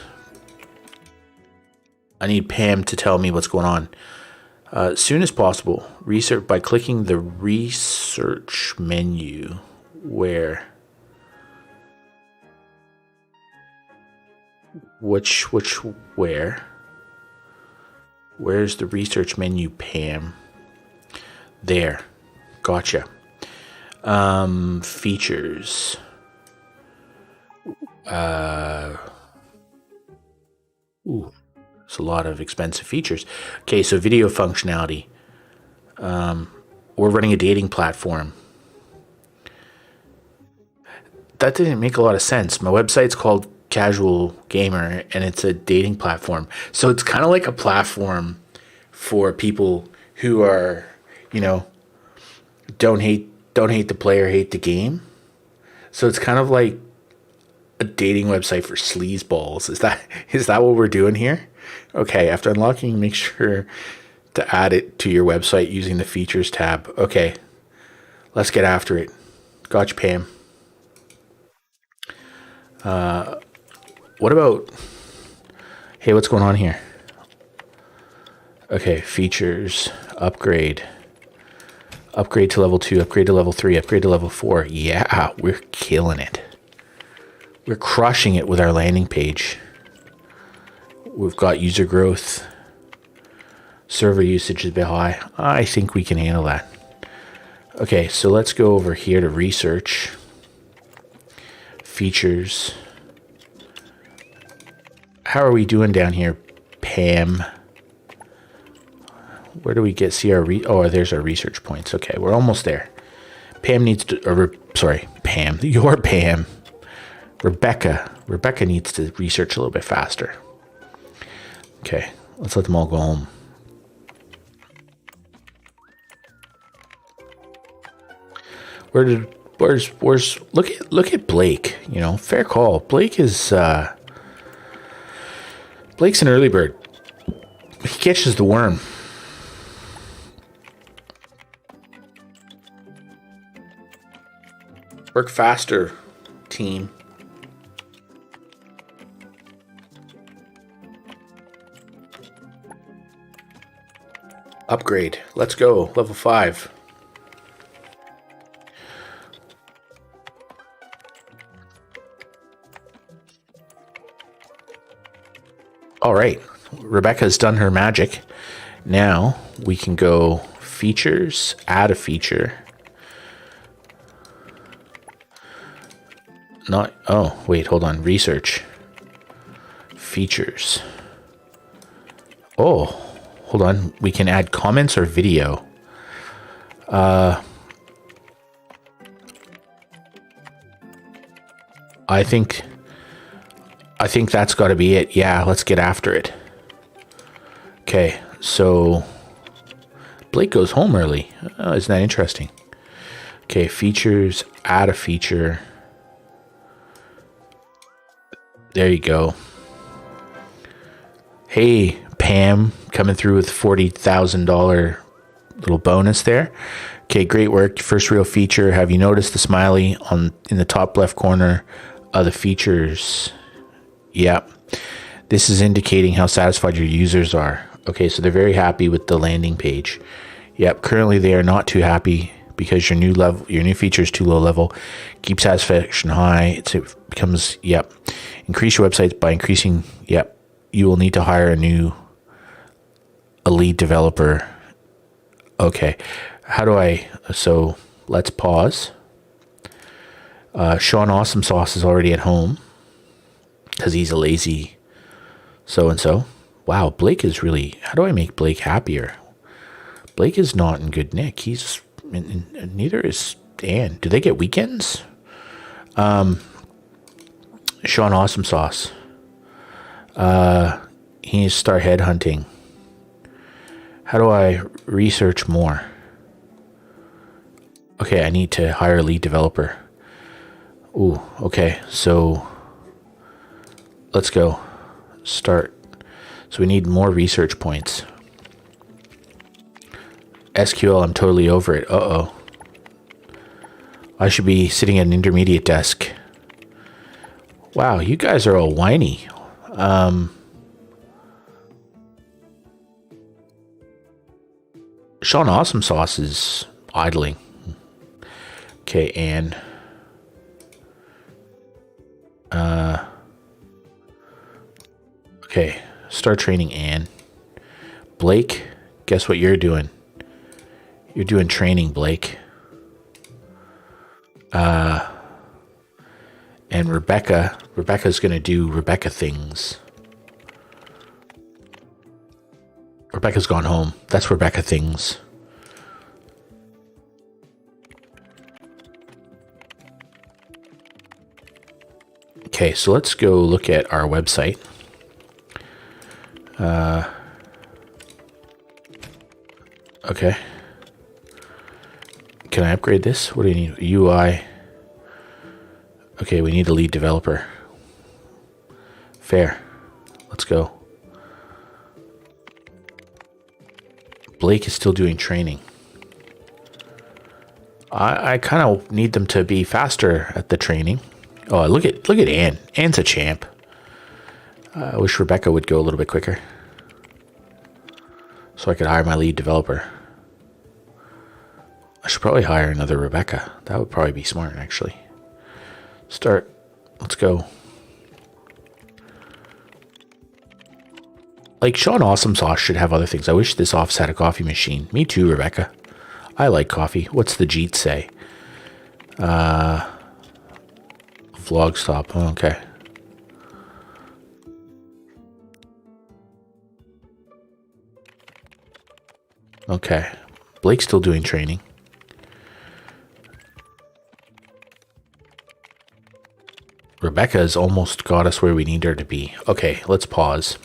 I need Pam to tell me what's going on. As soon as possible, research by clicking the research menu. Where? Where? Where's the research menu, Pam? There. Gotcha. Features. Ooh. It's a lot of expensive features. Okay, so video functionality. We're running a dating platform. That didn't make a lot of sense. My website's called Casual Gamer, and it's a dating platform. So it's kind of like a platform for people who are, don't hate the player, hate the game. So it's kind of like a dating website for sleazeballs. Is that what we're doing here? Okay, after unlocking, make sure to add it to your website using the features tab. Okay, let's get after it. Gotcha, Pam. What about... Hey, what's going on here? Okay, features, upgrade. Upgrade to level 2, upgrade to level 3, upgrade to level 4. Yeah, we're killing it. We're crushing it with our landing page. We've got user growth. Server usage is a bit high. I think we can handle that. Okay, so let's go over here to research. Features. How are we doing down here, Pam? Where do we see our... Oh, there's our research points. Okay, we're almost there. Pam needs to... sorry, Pam. You're Pam. Rebecca needs to research a little bit faster. Okay, let's let them all go home. Where's look at Blake, fair call. Blake's an early bird. He catches the worm. Work faster, team. Upgrade. Let's go. Level 5. All right. Rebecca's done her magic. Now we can go features, add a feature. Oh, wait, hold on. Research. Features. Oh, hold on. We can add comments or video. I think that's got to be it. Yeah, let's get after it. Okay, so Blake goes home early. Oh, isn't that interesting? Okay, features, add a feature. There you go. Hey, Pam, coming through with $40,000 little bonus there. Okay, great work. First real feature. Have you noticed the smiley in the top left corner of the features? Yep. This is indicating how satisfied your users are. Okay, so they're very happy with the landing page. Yep, currently they are not too happy because your new feature is too low level. Keep satisfaction high. It becomes, yep. Increase your websites by increasing, yep. You will need to hire a lead developer. Okay, so let's pause. Sean Awesome Sauce is already at home because he's a lazy so-and-so. Wow, Blake is really, how do I make Blake happier? Blake is not in good nick. Neither is Dan. Do they get weekends? Sean Awesome Sauce. He needs to start headhunting. How do I research more? Okay, I need to hire a lead developer. Ooh, okay, so let's go. Start. So we need more research points. SQL, I'm totally over it. Uh-oh. I should be sitting at an intermediate desk. Wow, you guys are all whiny. Sean Awesome Sauce is idling. Okay, and okay, start training Anne. Blake, guess what you're doing? You're doing training, Blake. And Rebecca's going to do Rebecca things. Rebecca's gone home. That's Rebecca things. Okay, so let's go look at our website. Okay. Can I upgrade this? What do you need? UI. Okay, we need a lead developer. Fair. Let's go. Blake is still doing training. I kind of need them to be faster at the training. Oh, look at Anne. Anne's a champ. I wish Rebecca would go a little bit quicker, so I could hire my lead developer. I should probably hire another Rebecca. That would probably be smart, actually. Start. Let's go. Like, Sean Awesome Sauce should have other things. I wish this office had a coffee machine. Me too, Rebecca. I like coffee. What's the Jeet say? Vlog stop. Oh, okay. Okay. Blake's still doing training. Rebecca has almost got us where we need her to be. Okay, let's pause.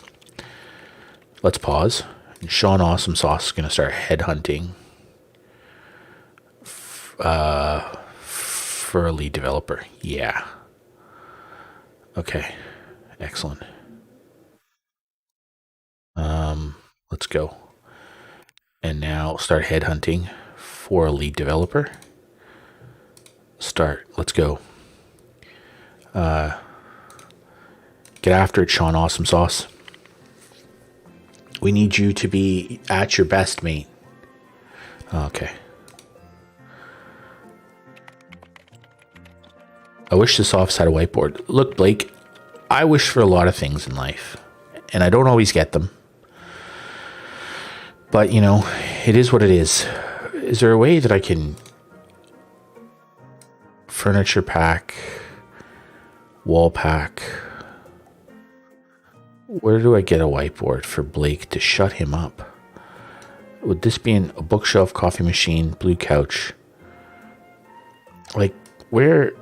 Let's pause. And Sean Awesome Sauce is going to start headhunting For a lead developer. Yeah. Okay. Excellent. Let's go. And now start headhunting for a lead developer. Start. Let's go. Get after it, Sean Awesome Sauce. We need you to be at your best, mate. Okay. I wish this office had a whiteboard. Look, Blake, I wish for a lot of things in life, and I don't always get them. But, you know, it is what it is. Is there a way that I can furniture pack, wall pack? Where do I get a whiteboard for Blake to shut him up? Would this be in a bookshelf, coffee machine, blue couch? Like, where...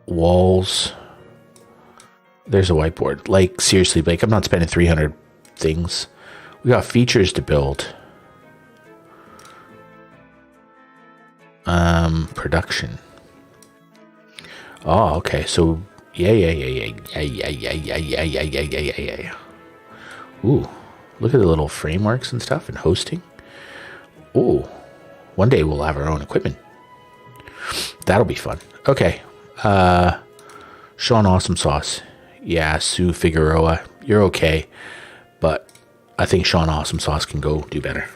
Walls. There's a whiteboard. Like, seriously, Blake, I'm not spending 300 things. We got features to build. Production. Oh, okay. So, yeah. Ooh, look at the little frameworks and stuff and hosting. Ooh, one day we'll have our own equipment. That'll be fun. Okay. Sean Awesome Sauce. Yeah, Sue Figueroa. You're okay. But I think Sean Awesome Sauce can go do better.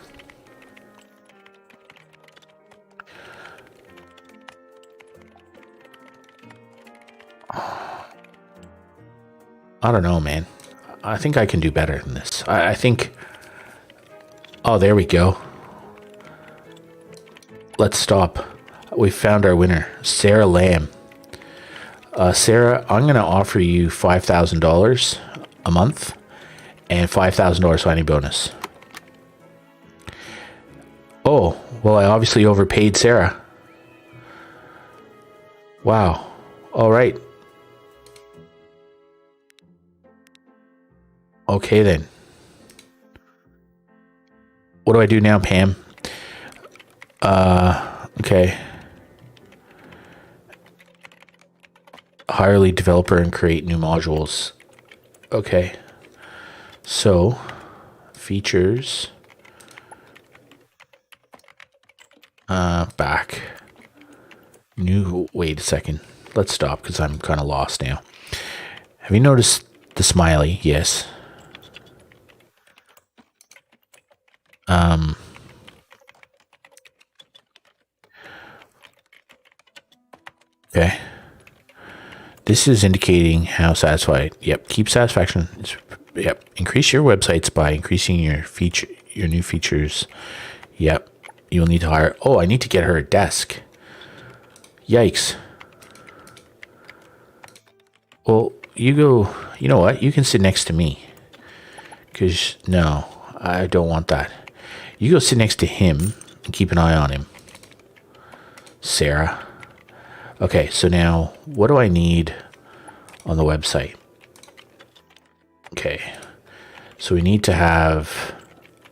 I don't know, man. I think I can do better than this. I think... Oh, there we go. Let's stop. We found our winner. Sarah Lamb. Sarah, I'm going to offer you $5,000 a month and $5,000 signing bonus. Oh, well, I obviously overpaid Sarah. Wow. All right. Okay, then. What do I do now, Pam? Okay. Hire lead developer and create new modules. Okay. So, features. Back. New, wait a second. Let's stop because I'm kind of lost now. Have you noticed the smiley? Yes. Okay. This is indicating how satisfied. Yep. Keep satisfaction. Yep. Increase your websites by increasing your new features. Yep. You'll need to hire. Oh, I need to get her a desk. Yikes. Well, you go. You know what? You can sit next to me. Because, no, I don't want that. You go sit next to him and keep an eye on him. Sarah. Okay, so now, what do I need on the website? Okay, so we need to have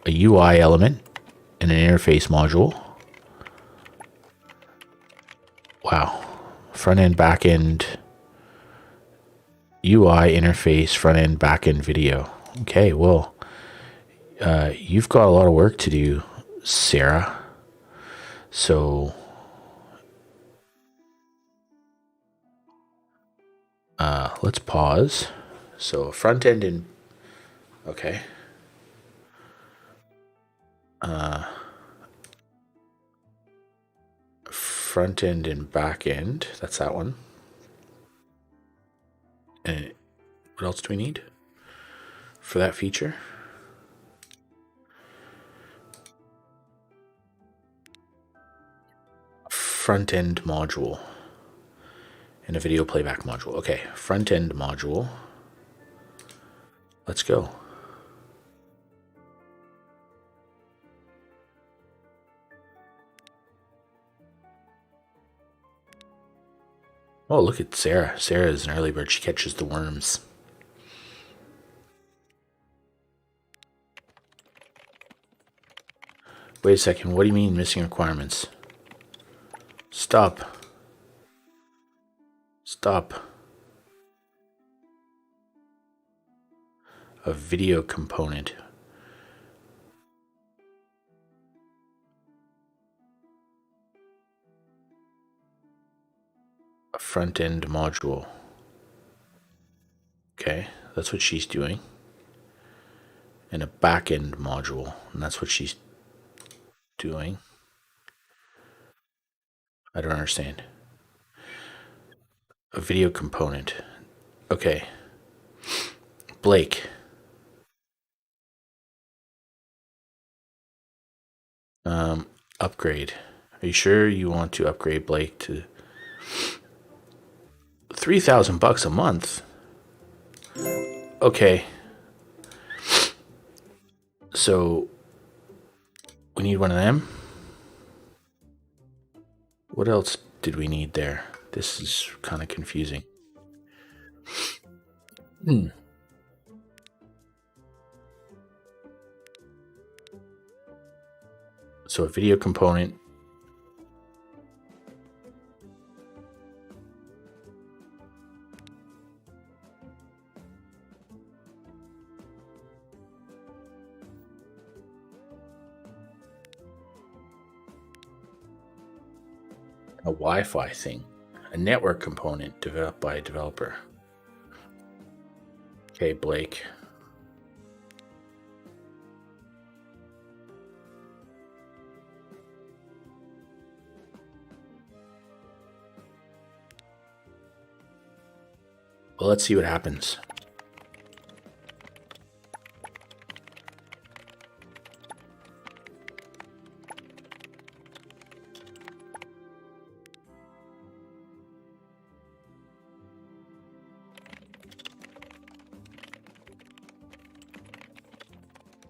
a UI element and an interface module. Wow. Front end, back end, UI interface, front end, back end video. Okay, well, you've got a lot of work to do, Sarah. So, let's pause. So front end and, okay. Front end and back end, that's that one. And what else do we need for that feature? Front end module and a video playback module. Okay, front end module. Let's go. Oh, look at Sarah. Sarah is an early bird. She catches the worms. Wait a second. What do you mean missing requirements? Stop. Stop. A video component. A front end module. Okay, that's what she's doing. And a back end module, and that's what she's doing. I don't understand. A video component. Okay. Blake. Upgrade. Are you sure you want to upgrade Blake to $3,000 a month? Okay. So we need one of them. What else did we need there? This is kind of confusing. So a video component. A Wi-Fi thing. A network component developed by a developer. Okay, Blake. Well, let's see what happens.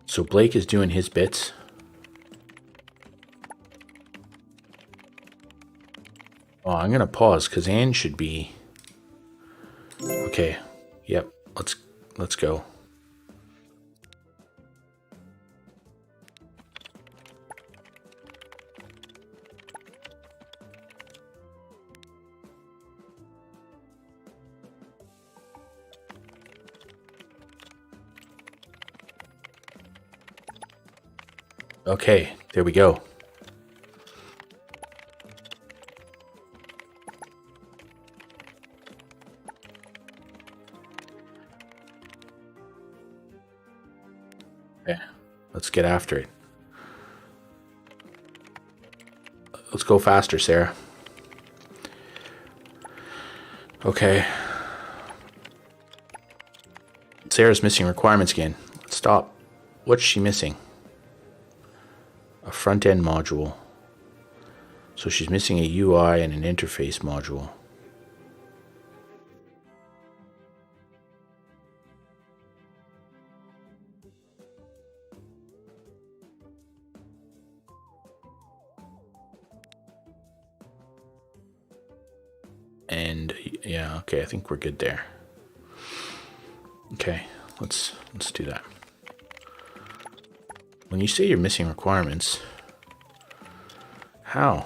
So Blake is doing his bits. Oh, I'm gonna pause because Anne should be. Okay. Yep. Let's go. Okay, there we go. Okay, let's get after it. Let's go faster, Sarah. Okay. Sarah's missing requirements again. Stop. What's she missing? A front-end module. So she's missing a UI and an interface module. And yeah, okay, I think we're good there. Okay, let's do that. When you say you're missing requirements, how?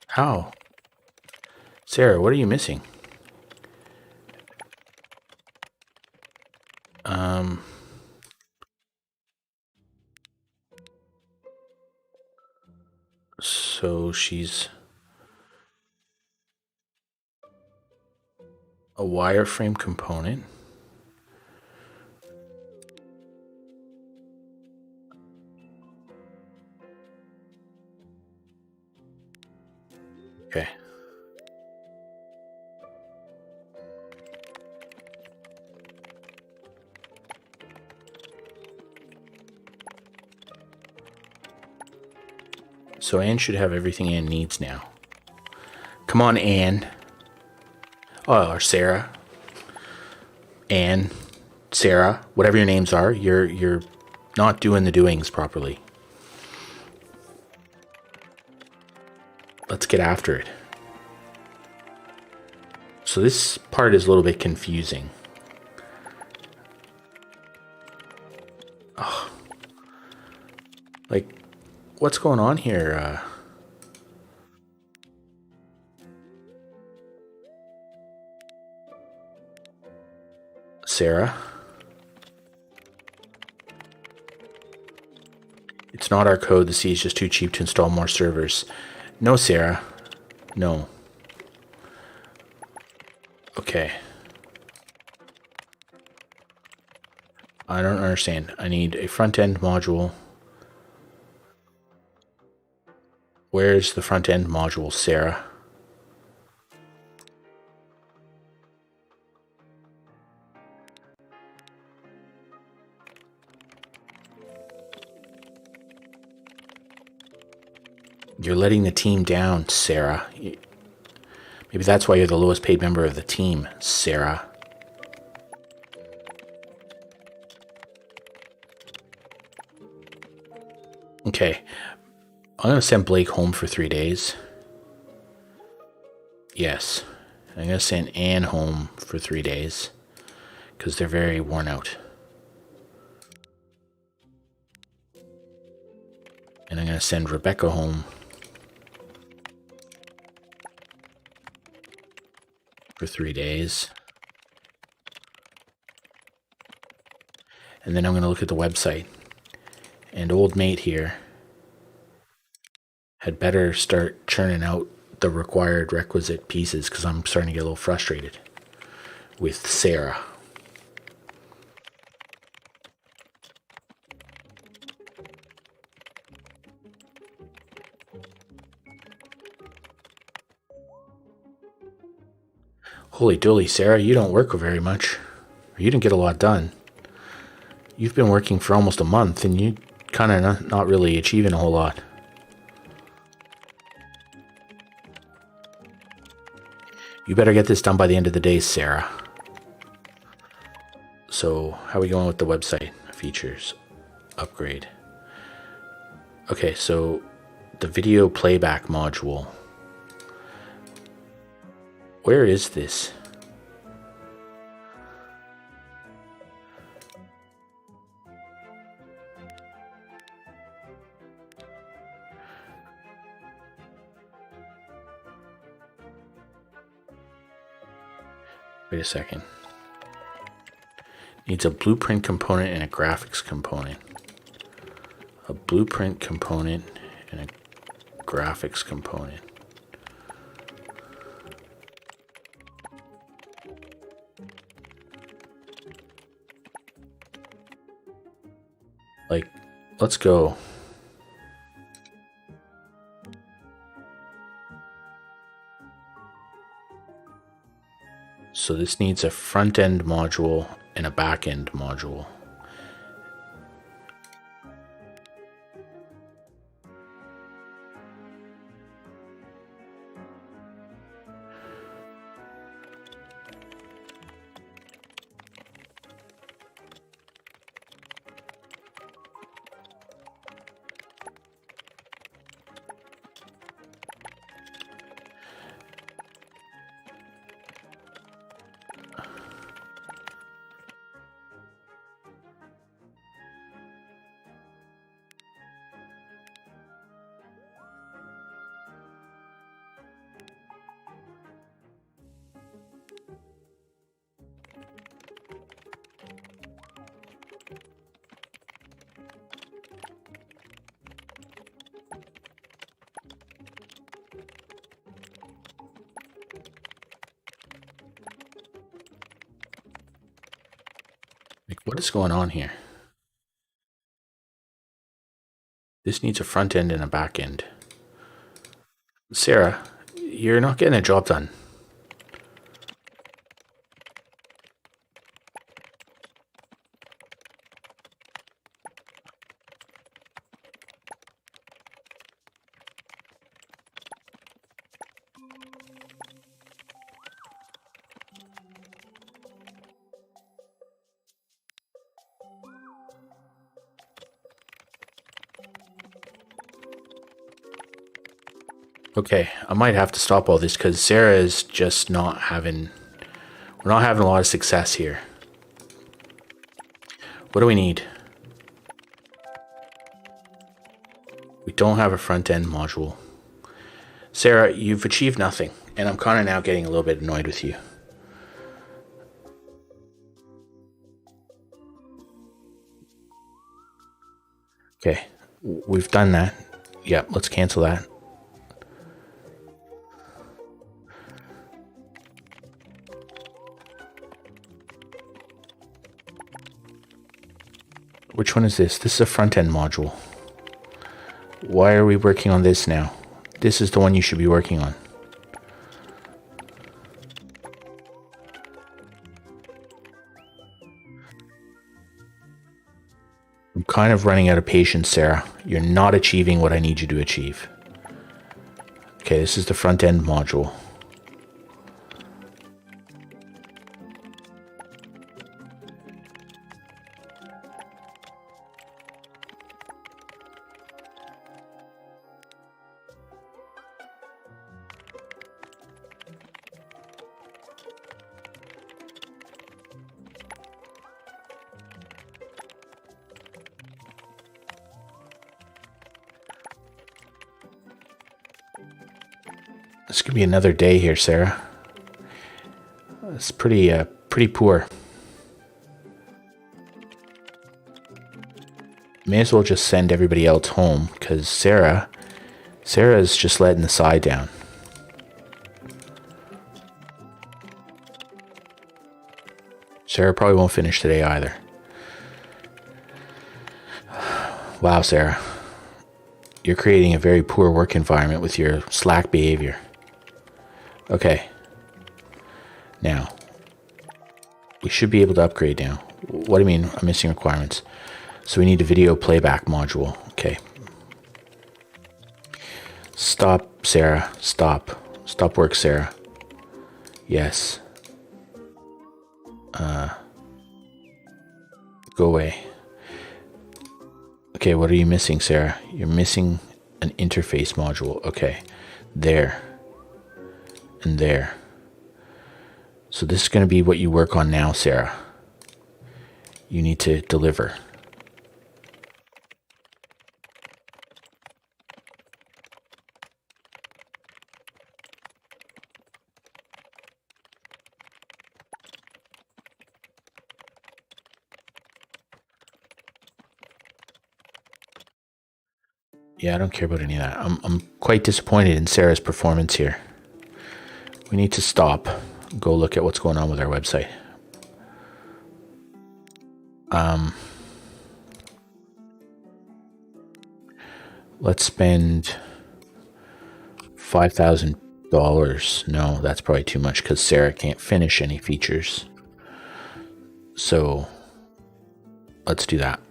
How? Sarah, what are you missing? So she's a wireframe component. Okay. So Anne should have everything Anne needs now. Come on, Anne. Oh, or Sarah. Anne, Sarah, whatever your names are, you're not doing the doings properly. Let's get after it. So this part is a little bit confusing. Oh. Like, what's going on here? Sarah? It's not our code. The C is just too cheap to install more servers. No, Sarah. No. Okay. I don't understand. I need a front-end module. Where's the front-end module, Sarah? You're letting the team down, Sarah. Maybe that's why you're the lowest paid member of the team, Sarah. Okay. I'm going to send Blake home for 3 days. Yes. I'm going to send Anne home for 3 days. Because they're very worn out. And I'm going to send Rebecca home for 3 days. And then I'm going to look at the website. And old mate here had better start churning out the required requisite pieces because I'm starting to get a little frustrated with Sarah. Holy dooly, Sarah, you don't work very much. You didn't get a lot done. You've been working for almost a month and you kind of not really achieving a whole lot. You better get this done by the end of the day, Sarah. So, how are we going with the website? Features. Upgrade. Okay, so the video playback module. Where is this? Wait a second. Needs a blueprint component and a graphics component. A blueprint component and a graphics component. Like, let's go. So this needs a front-end module and a back-end module. Like, what is going on here? This needs a front end and a back end. Sarah, you're not getting a job done. Okay, I might have to stop all this because Sarah is just not having... We're not having a lot of success here. What do we need? We don't have a front-end module. Sarah, you've achieved nothing, and I'm kind of now getting a little bit annoyed with you. Okay, we've done that. Yep, let's cancel that. Which one is this? This is a front-end module. Why are we working on this now? This is the one you should be working on. I'm kind of running out of patience, Sarah. You're not achieving what I need you to achieve. Okay, this is the front-end module. This could be another day here, Sarah. It's pretty poor. May as well just send everybody else home, because Sarah's just letting the side down. Sarah probably won't finish today either. Wow, Sarah. You're creating a very poor work environment with your slack behavior. Okay. Now, we should be able to upgrade now. What do you mean I'm missing requirements? So we need a video playback module. Okay. Stop, Sarah. Stop. Stop work, Sarah. Yes. Go away. Okay, what are you missing, Sarah? You're missing an interface module. Okay. There. And there. So this is going to be what you work on now, Sarah. You need to deliver. Yeah, I don't care about any of that. I'm quite disappointed in Sarah's performance here. We need to stop. Go look at what's going on with our website. Let's spend $5,000. No, that's probably too much because Sarah can't finish any features. So let's do that.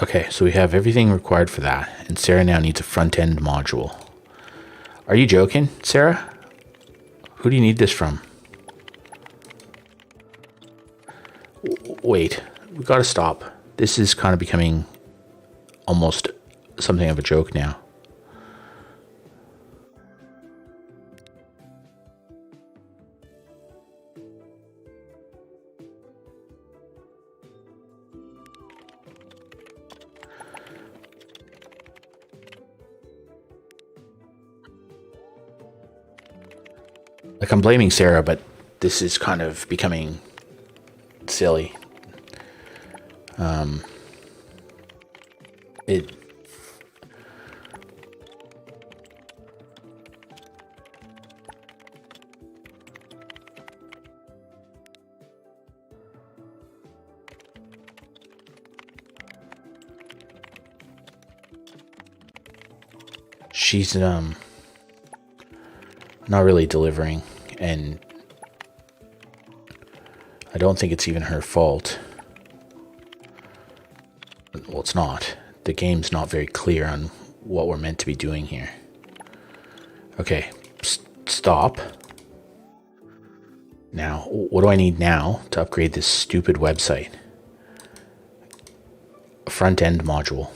Okay, so we have everything required for that, and Sarah now needs a front-end module. Are you joking, Sarah? Who do you need this from? Wait, we gotta stop. This is kind of becoming almost something of a joke now. Like, I'm blaming Sarah, but this is kind of becoming silly. She's not really delivering And I don't think it's even her fault. Well, it's not. The game's not very clear on what we're meant to be doing here. Okay, stop. Now, what do I need now to upgrade this stupid website? A front-end module.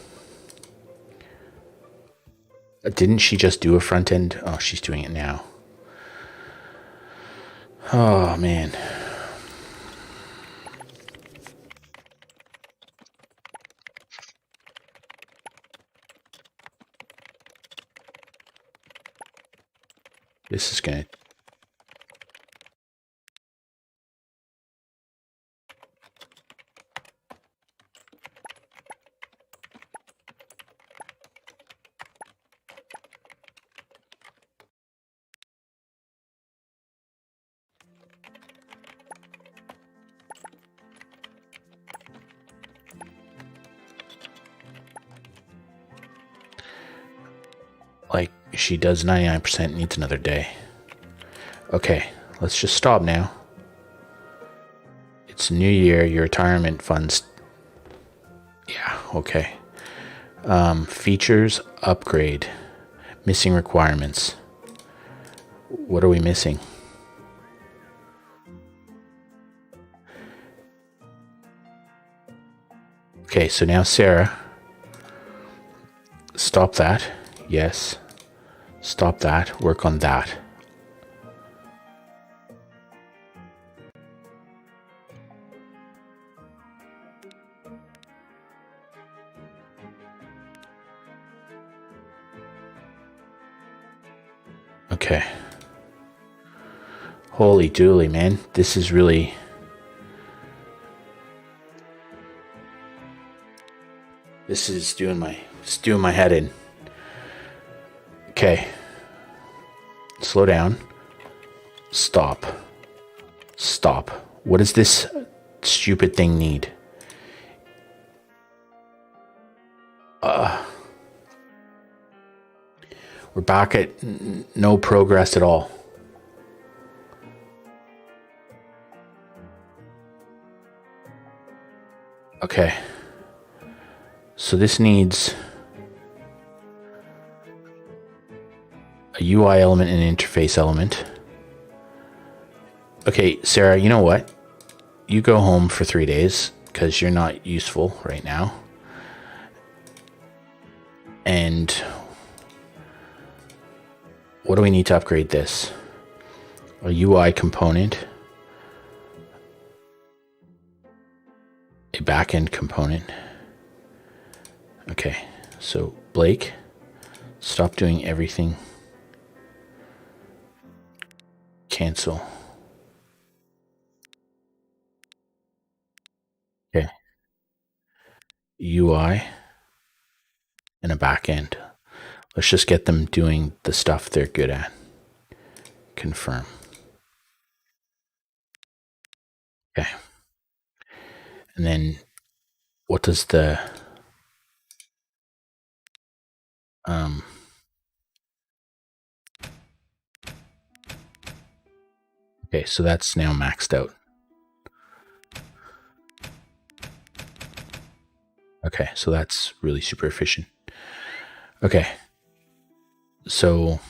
Didn't she just do a front-end? Oh, she's doing it now. Oh, man. This is gonna... Like, she does 99%, needs another day. Okay, let's just stop now. It's New Year, your retirement funds. Yeah, okay. Features, upgrade. Missing requirements. What are we missing? Okay, so now Sarah. Stop that. Yes. Stop that. Work on that. Okay. Holy dooly, man. This is really... This is doing my head in. Okay. Slow down. Stop. Stop. What does this stupid thing need? We're back at no progress at all. Okay. So this needs a UI element and an interface element. Okay, Sarah, you know what? You go home for 3 days because you're not useful right now. And what do we need to upgrade this? A UI component. A backend component. Okay, so Blake, stop doing everything. Cancel. Okay. UI and a backend. Let's just get them doing the stuff they're good at. Confirm. Okay. And then what does the okay, so that's now maxed out. Okay, so that's really super efficient. Okay. So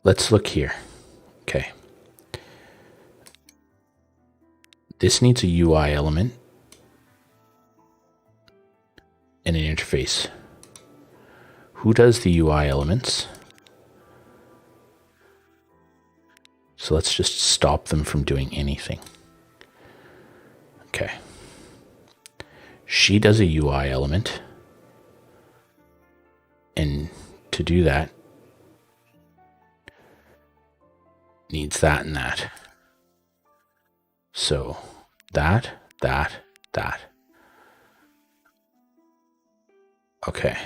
let's look here. Okay. This needs a UI element and an interface. Who does the UI elements? So let's just stop them from doing anything. Okay. She does a UI element. And to do that, needs that and that. So that. Okay.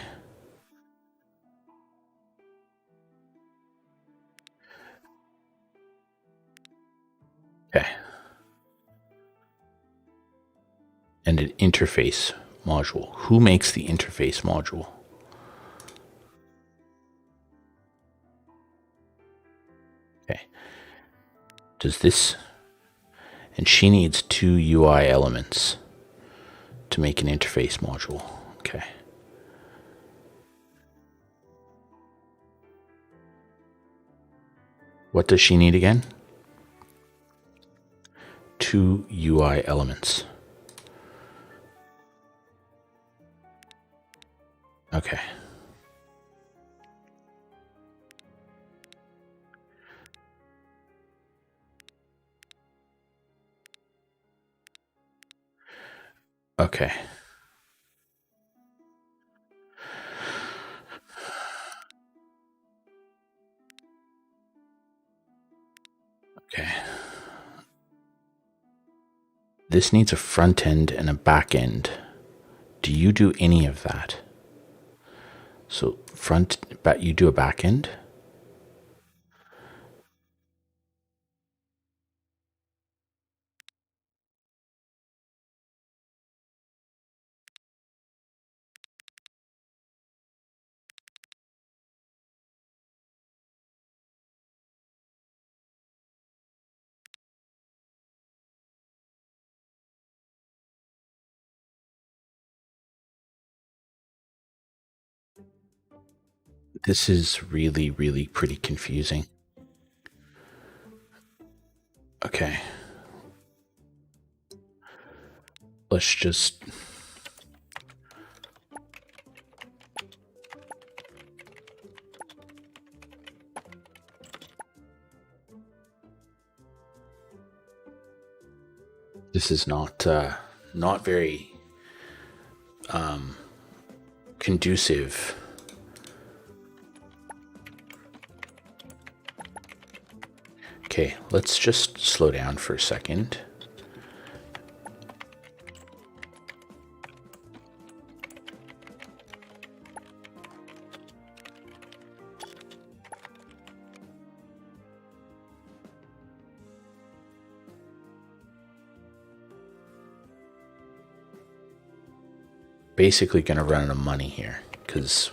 Okay. And an interface module. Who makes the interface module? Okay. Does this... And she needs two UI elements to make an interface module. Okay. What does she need again? Two UI elements. Okay. Okay. Okay. This needs a front end and a back end. Do you do any of that? So you do a back end? This is really, really pretty confusing. Okay. Let's just... This is not very conducive. Okay, let's just slow down for a second. Basically going to run out of money here because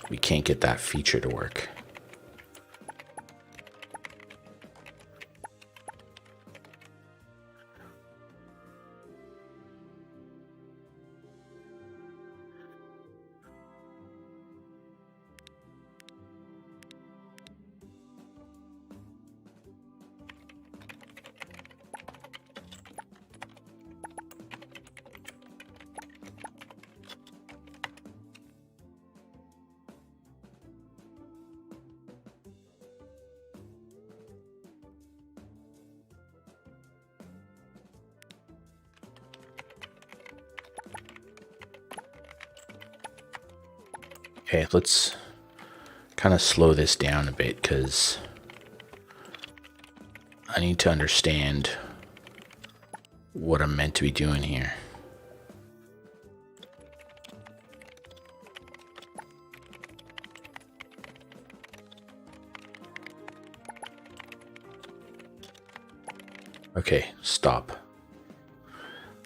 we can't get that feature to work. Okay, let's kind of slow this down a bit because I need to understand what I'm meant to be doing here. Okay, stop.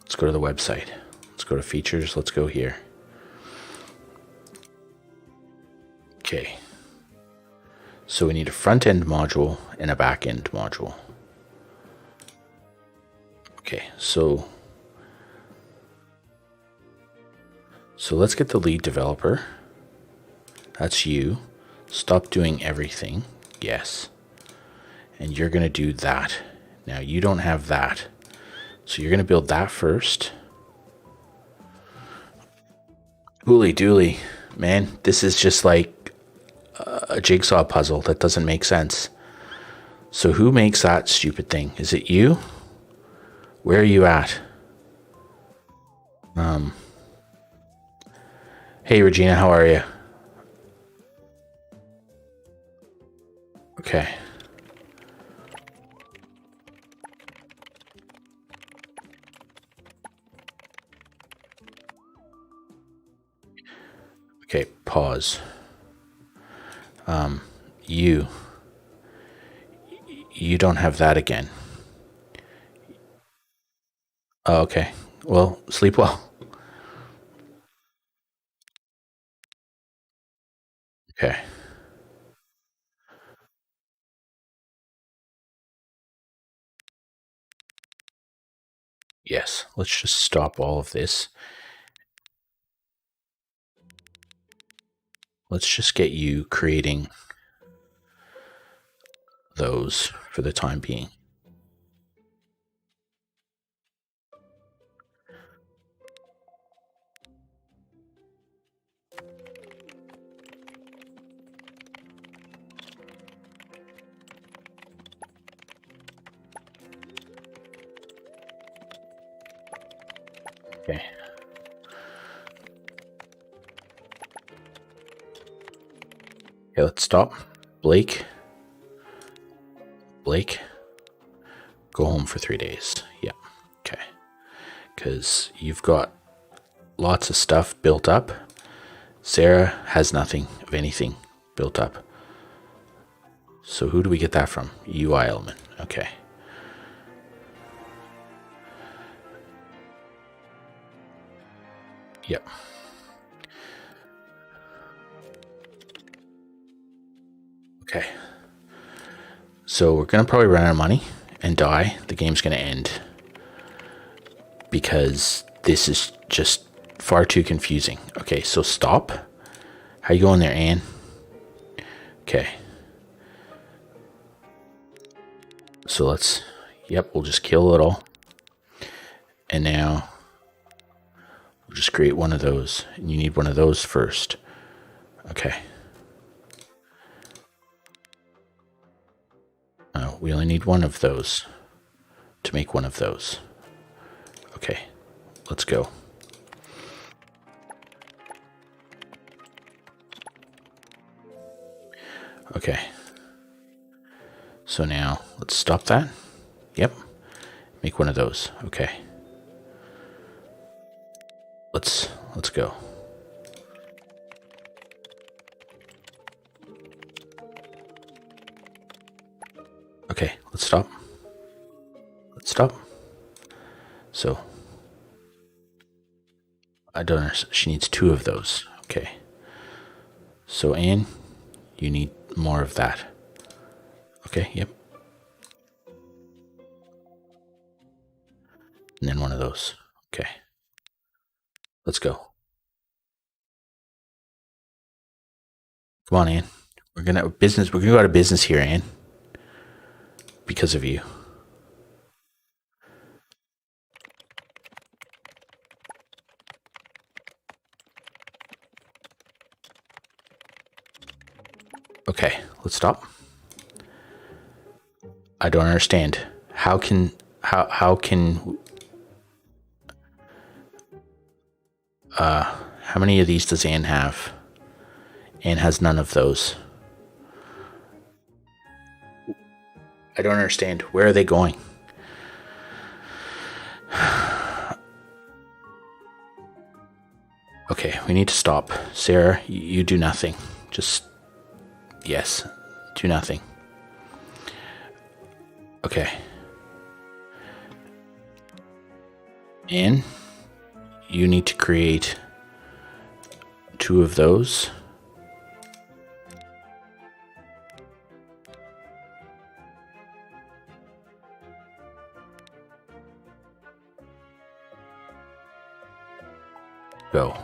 Let's go to the website. Let's go to features. Let's go here. Okay. So we need a front end module and a back end module. Okay, so let's get the lead developer. That's you. Stop doing everything. Yes. And you're going to do that. Now you don't have that. So you're going to build that first. Hooly dooly. Man, this is just like a jigsaw puzzle that doesn't make sense. So who makes that stupid thing? Is it you? Where are you at? Hey Regina, how are you? Okay. Okay, pause. You don't have that again. Oh, okay. Well, sleep well. Okay. Yes, let's just stop all of this. Let's just get you creating those for the time being. Okay. Okay, let's stop. Blake, go home for 3 days. Yeah. Okay. Because you've got lots of stuff built up. Sarah has nothing of anything built up. So who do we get that from? UI element. Okay. Yep. Okay. So we're going to probably run out of money and die. The game's going to end. Because this is just far too confusing. Okay, so stop. How you going there, Anne? Okay. So let's... Yep, we'll just kill it all. And now... We'll just create one of those. And you need one of those first. Okay. We only need one of those to make one of those. Okay, let's go. Okay. So now let's stop that. Yep. Make one of those. Okay. Let's go. Okay, let's stop. Let's stop. So I don't understand. She needs 2 of those. Okay. So Anne, you need more of that. Okay, yep. And then one of those. Okay. Let's go. Come on, Anne. We're gonna go out of business here, Anne. Because of you. Okay, let's stop. I don't understand. How can how many of these does Anne have? Anne has none of those. I don't understand. Where are they going? Okay, we need to stop. Sarah, you do nothing. Just... Yes, do nothing. Okay. And you need to create 2 of those. Go.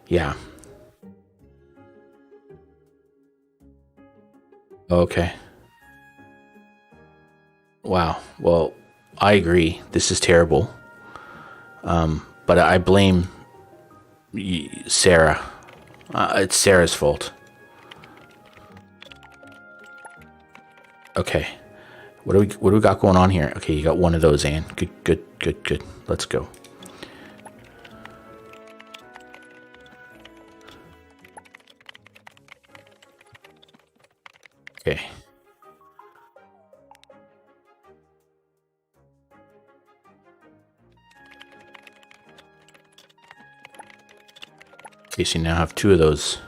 Yeah. Okay. Wow. Well, I agree. This is terrible. But I blame Sarah. It's Sarah's fault. Okay. What do we got going on here? Okay, you got one of those, Anne. Good. Let's go. Okay. Okay, so you now have 2 of those.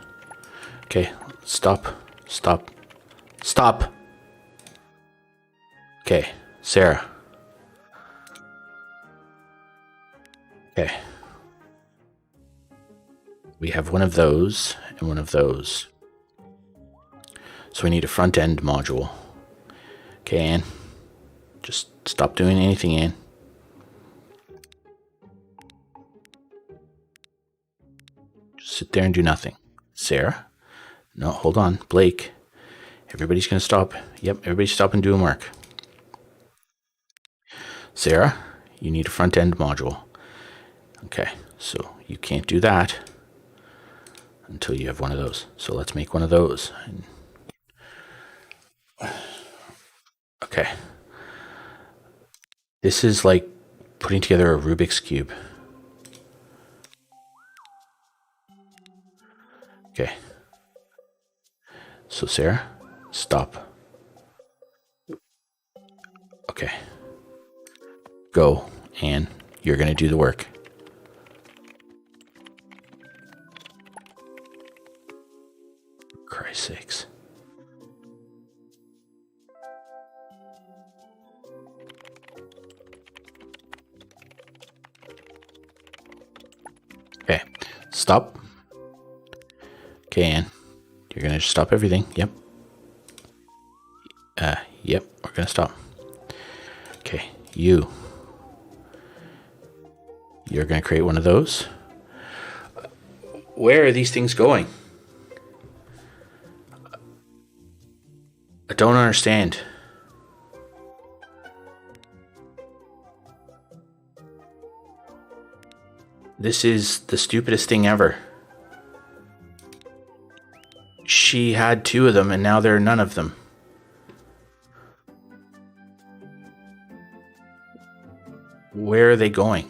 Okay, stop. Okay, Sarah. Okay. We have one of those and one of those. So we need a front end module. Okay, Anne. Just stop doing anything, Anne. Just sit there and do nothing. Sarah? No, hold on. Blake. Everybody's going to stop. Yep, everybody's stopping doing work. Sarah, you need a front end module. Okay, so you can't do that until you have one of those. So let's make one of those. Okay. This is like putting together a Rubik's Cube. Okay. So Sarah, stop. Okay. Go, and you're going to do the work. For Christ's sakes. Okay, stop. Okay, Anne, you're going to just stop everything. Yep. Yep, we're going to stop. Okay, you're going to create one of those. Where are these things going? I don't understand. This is the stupidest thing ever. She had two of them and now there are none of them. Where are they going?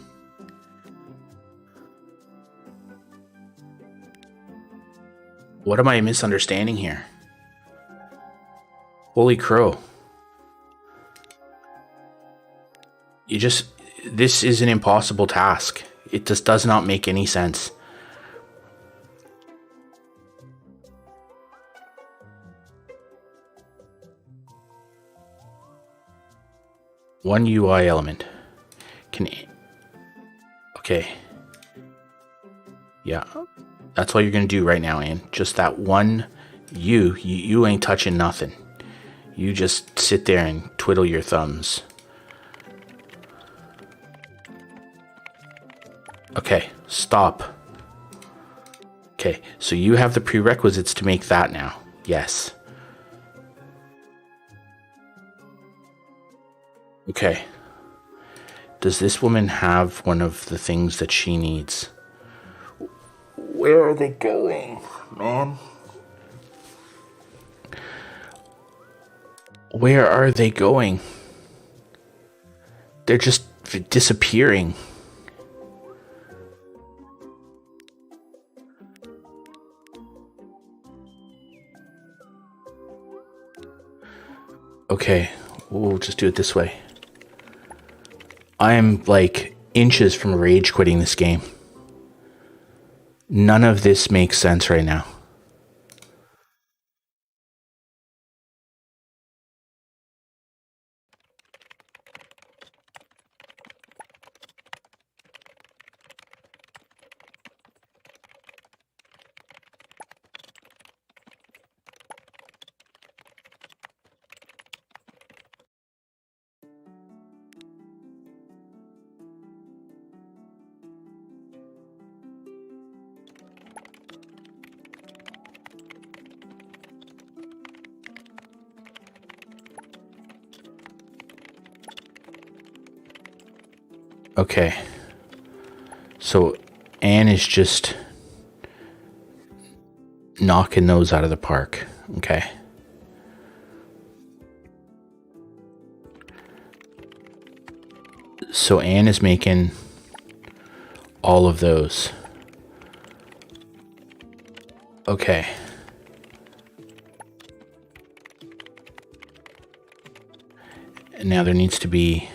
What am I misunderstanding here? Holy crow. This is an impossible task. It just does not make any sense. One UI element. Okay. Yeah. That's all you're going to do right now, Anne. Just that one you ain't touching nothing. You just sit there and twiddle your thumbs. Okay, stop. Okay, so you have the prerequisites to make that now. Yes. Okay. Does this woman have one of the things that she needs? Where are they going, man? Where are they going? They're just disappearing. Okay, we'll just do it this way. I'm like inches from rage quitting this game. None of this makes sense right now. Okay. So Anne is just knocking those out of the park. Okay. So Anne is making all of those. Okay. And now there needs to be...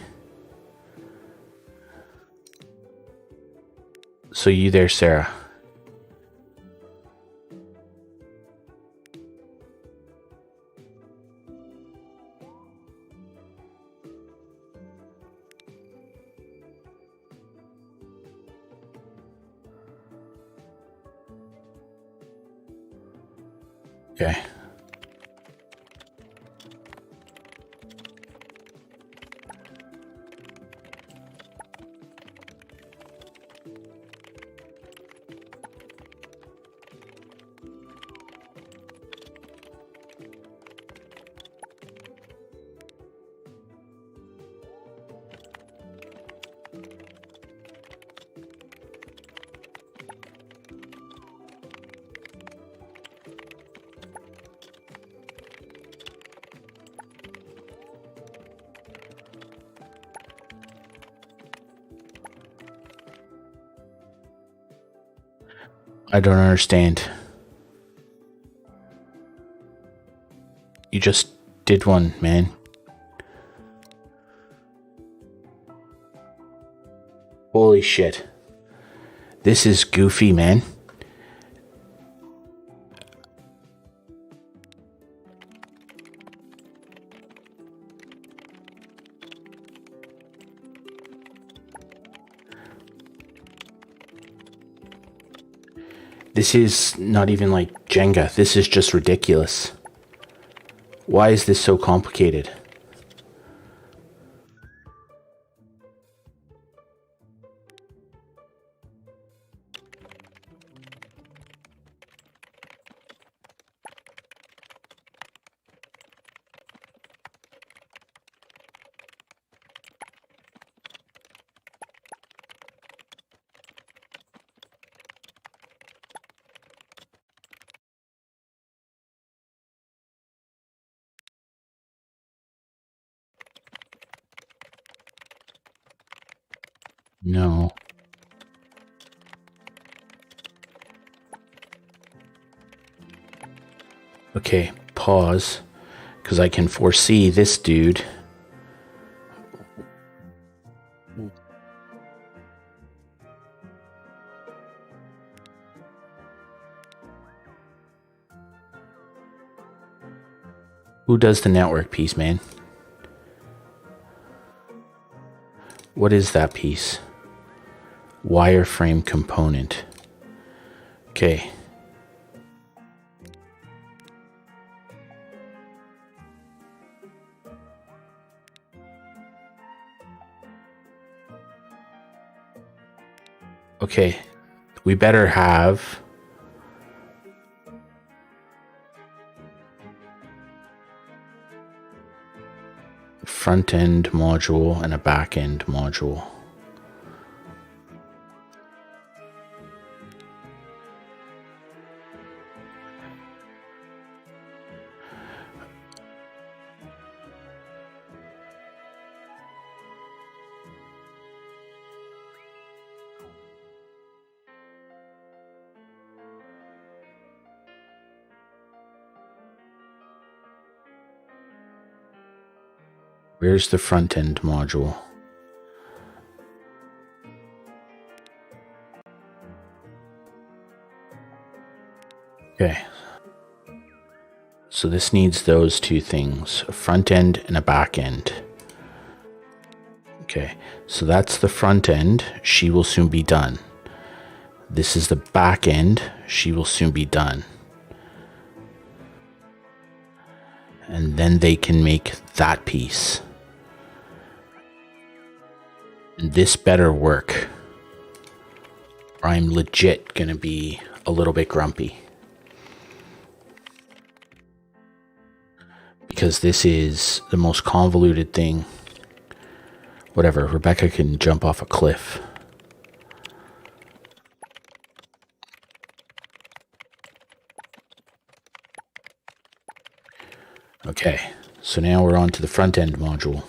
So you there, Sarah? Okay. I don't understand. You just did one, man. Holy shit. This is goofy, man. This is not even like Jenga. This is just ridiculous. Why is this so complicated? No. Okay, pause. Because I can foresee this dude. Who does the network piece, man? What is that piece? Wireframe component. Okay. Okay. We better have front end module and a back end module. Where's the front end module? Okay. So this needs those two things, a front end and a back end. Okay, so that's the front end. She will soon be done. This is the back end. She will soon be done. And then they can make that piece. And this better work, or I'm legit gonna be a little bit grumpy. Because this is the most convoluted thing. Whatever, Rebecca can jump off a cliff. Okay, so now we're on to the front end module.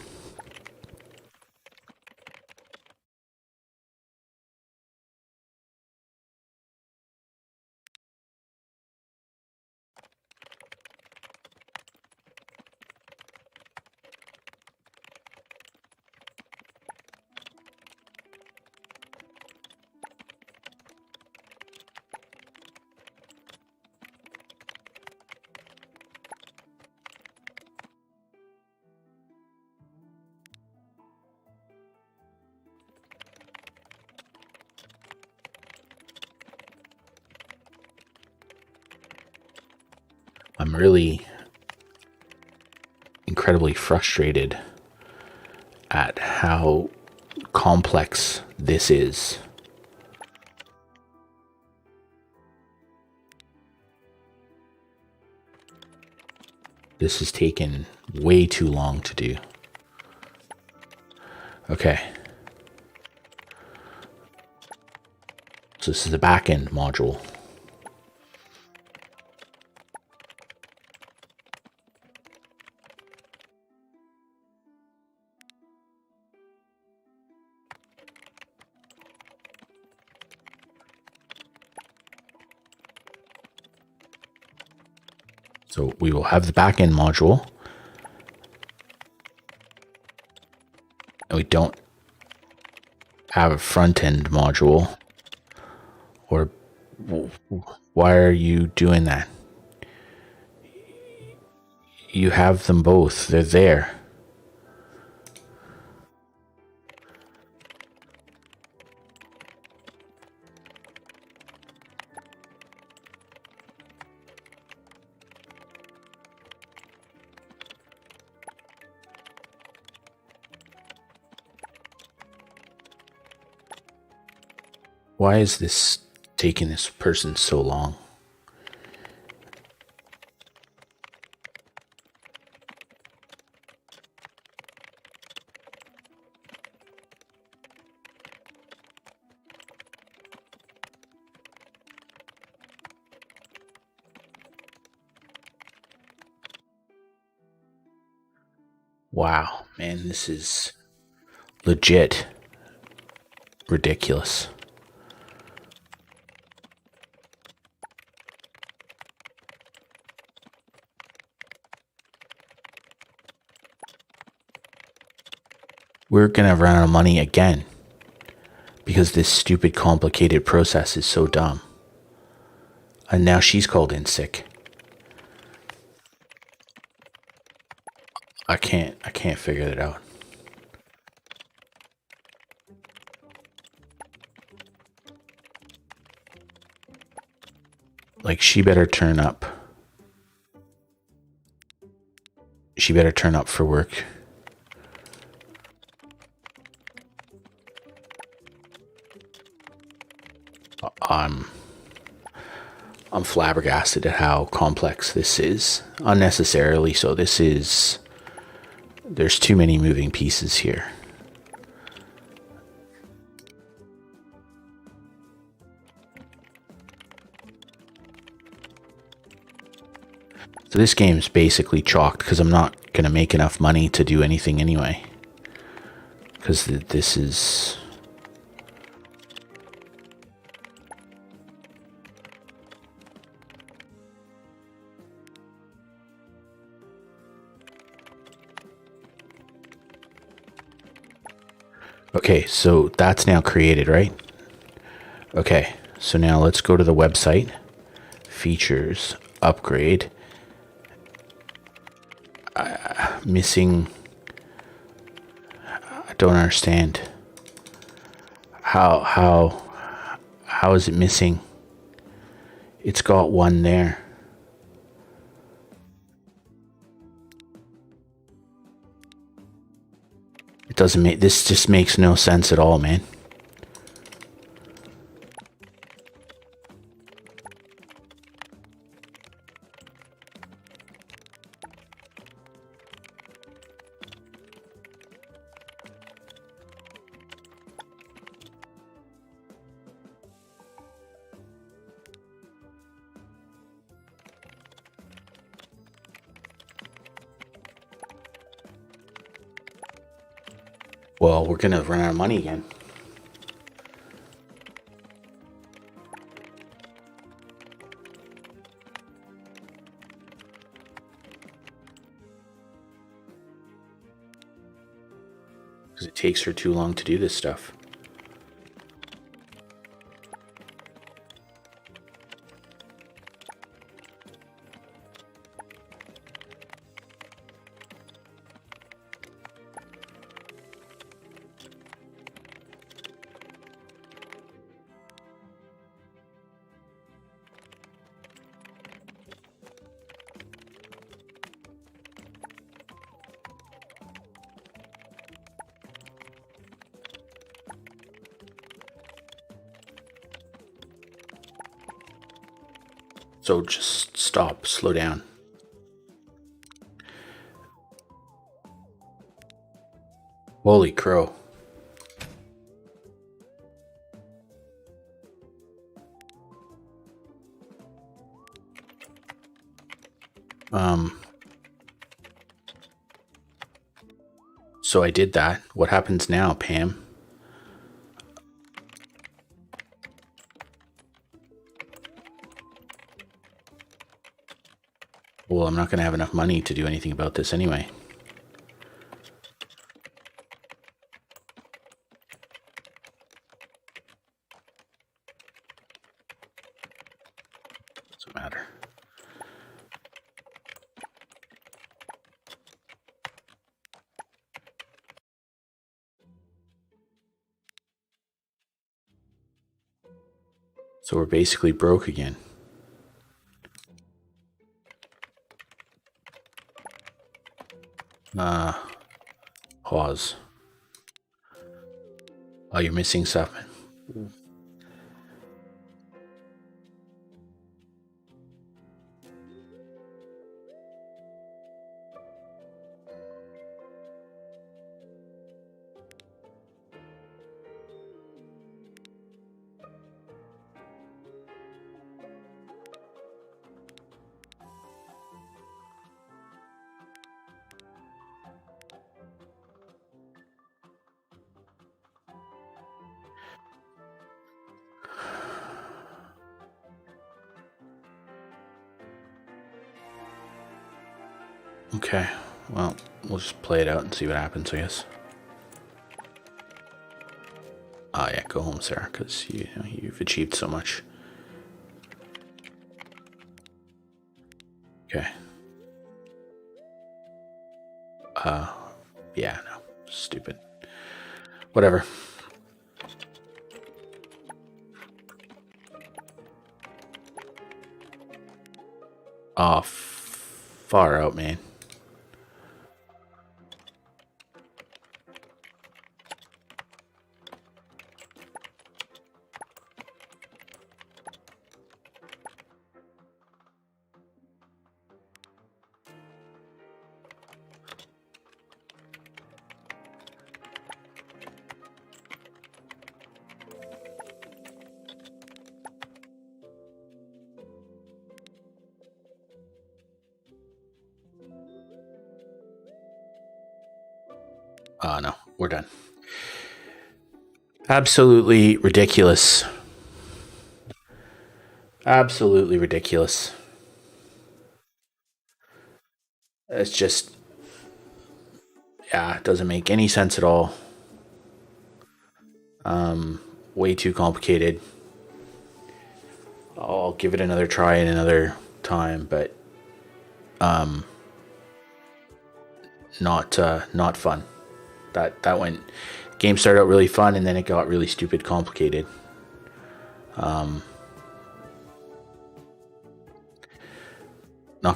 I'm really incredibly frustrated at how complex this is. This has taken way too long to do. Okay. So this is the back end module. So we will have the back end module. And we don't have a front end module. Or why are you doing that? You have them both. They're there. Why is this taking this person so long? Wow, man, this is legit ridiculous. We're gonna run out of money again because this stupid complicated process is so dumb. And now she's called in sick. I can't figure it out. Like, she better turn up. She better turn up for work. I'm flabbergasted at how complex this is. Unnecessarily so. There's too many moving pieces here. So this game's basically chalked because I'm not going to make enough money to do anything anyway. Because this is... Okay, so that's now created, right? Okay, so now let's go to the website. Features, upgrade. Missing... I don't understand. How is it missing? It's got one there. It doesn't make... This just makes no sense at all, man. Well, we're gonna run out of money again. Because it takes her too long to do this stuff. So just stop, slow down. Holy crow. So I did that. What happens now, Pam? Well, I'm not going to have enough money to do anything about this anyway. Doesn't matter. So we're basically broke again. Pause. Oh, you're missing stuff. Okay, well, we'll just play it out and see what happens, I guess. Oh yeah, go home, Sarah, because you've achieved so much. Okay. Yeah, no, stupid. Whatever. Oh, far out, man. Oh, no, we're done. Absolutely ridiculous. Absolutely ridiculous. It's just, yeah, it doesn't make any sense at all. Way too complicated. I'll give it another try in another time, but not fun. That went. Game started out really fun, and then it got really stupid complicated. Not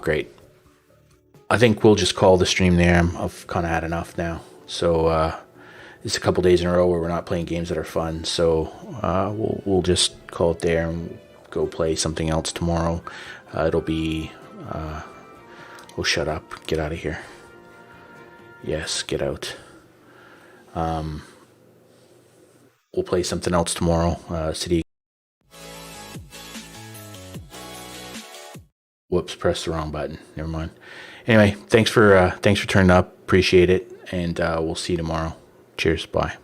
great. I think we'll just call the stream there. I've kind of had enough now. So it's a couple days in a row where we're not playing games that are fun. So we'll just call it there and go play something else tomorrow. It'll be. Oh, shut up! Get out of here. Yes, get out. We'll play something else tomorrow. City. Whoops! Pressed the wrong button. Never mind. Anyway, thanks for turning up. Appreciate it, and we'll see you tomorrow. Cheers. Bye.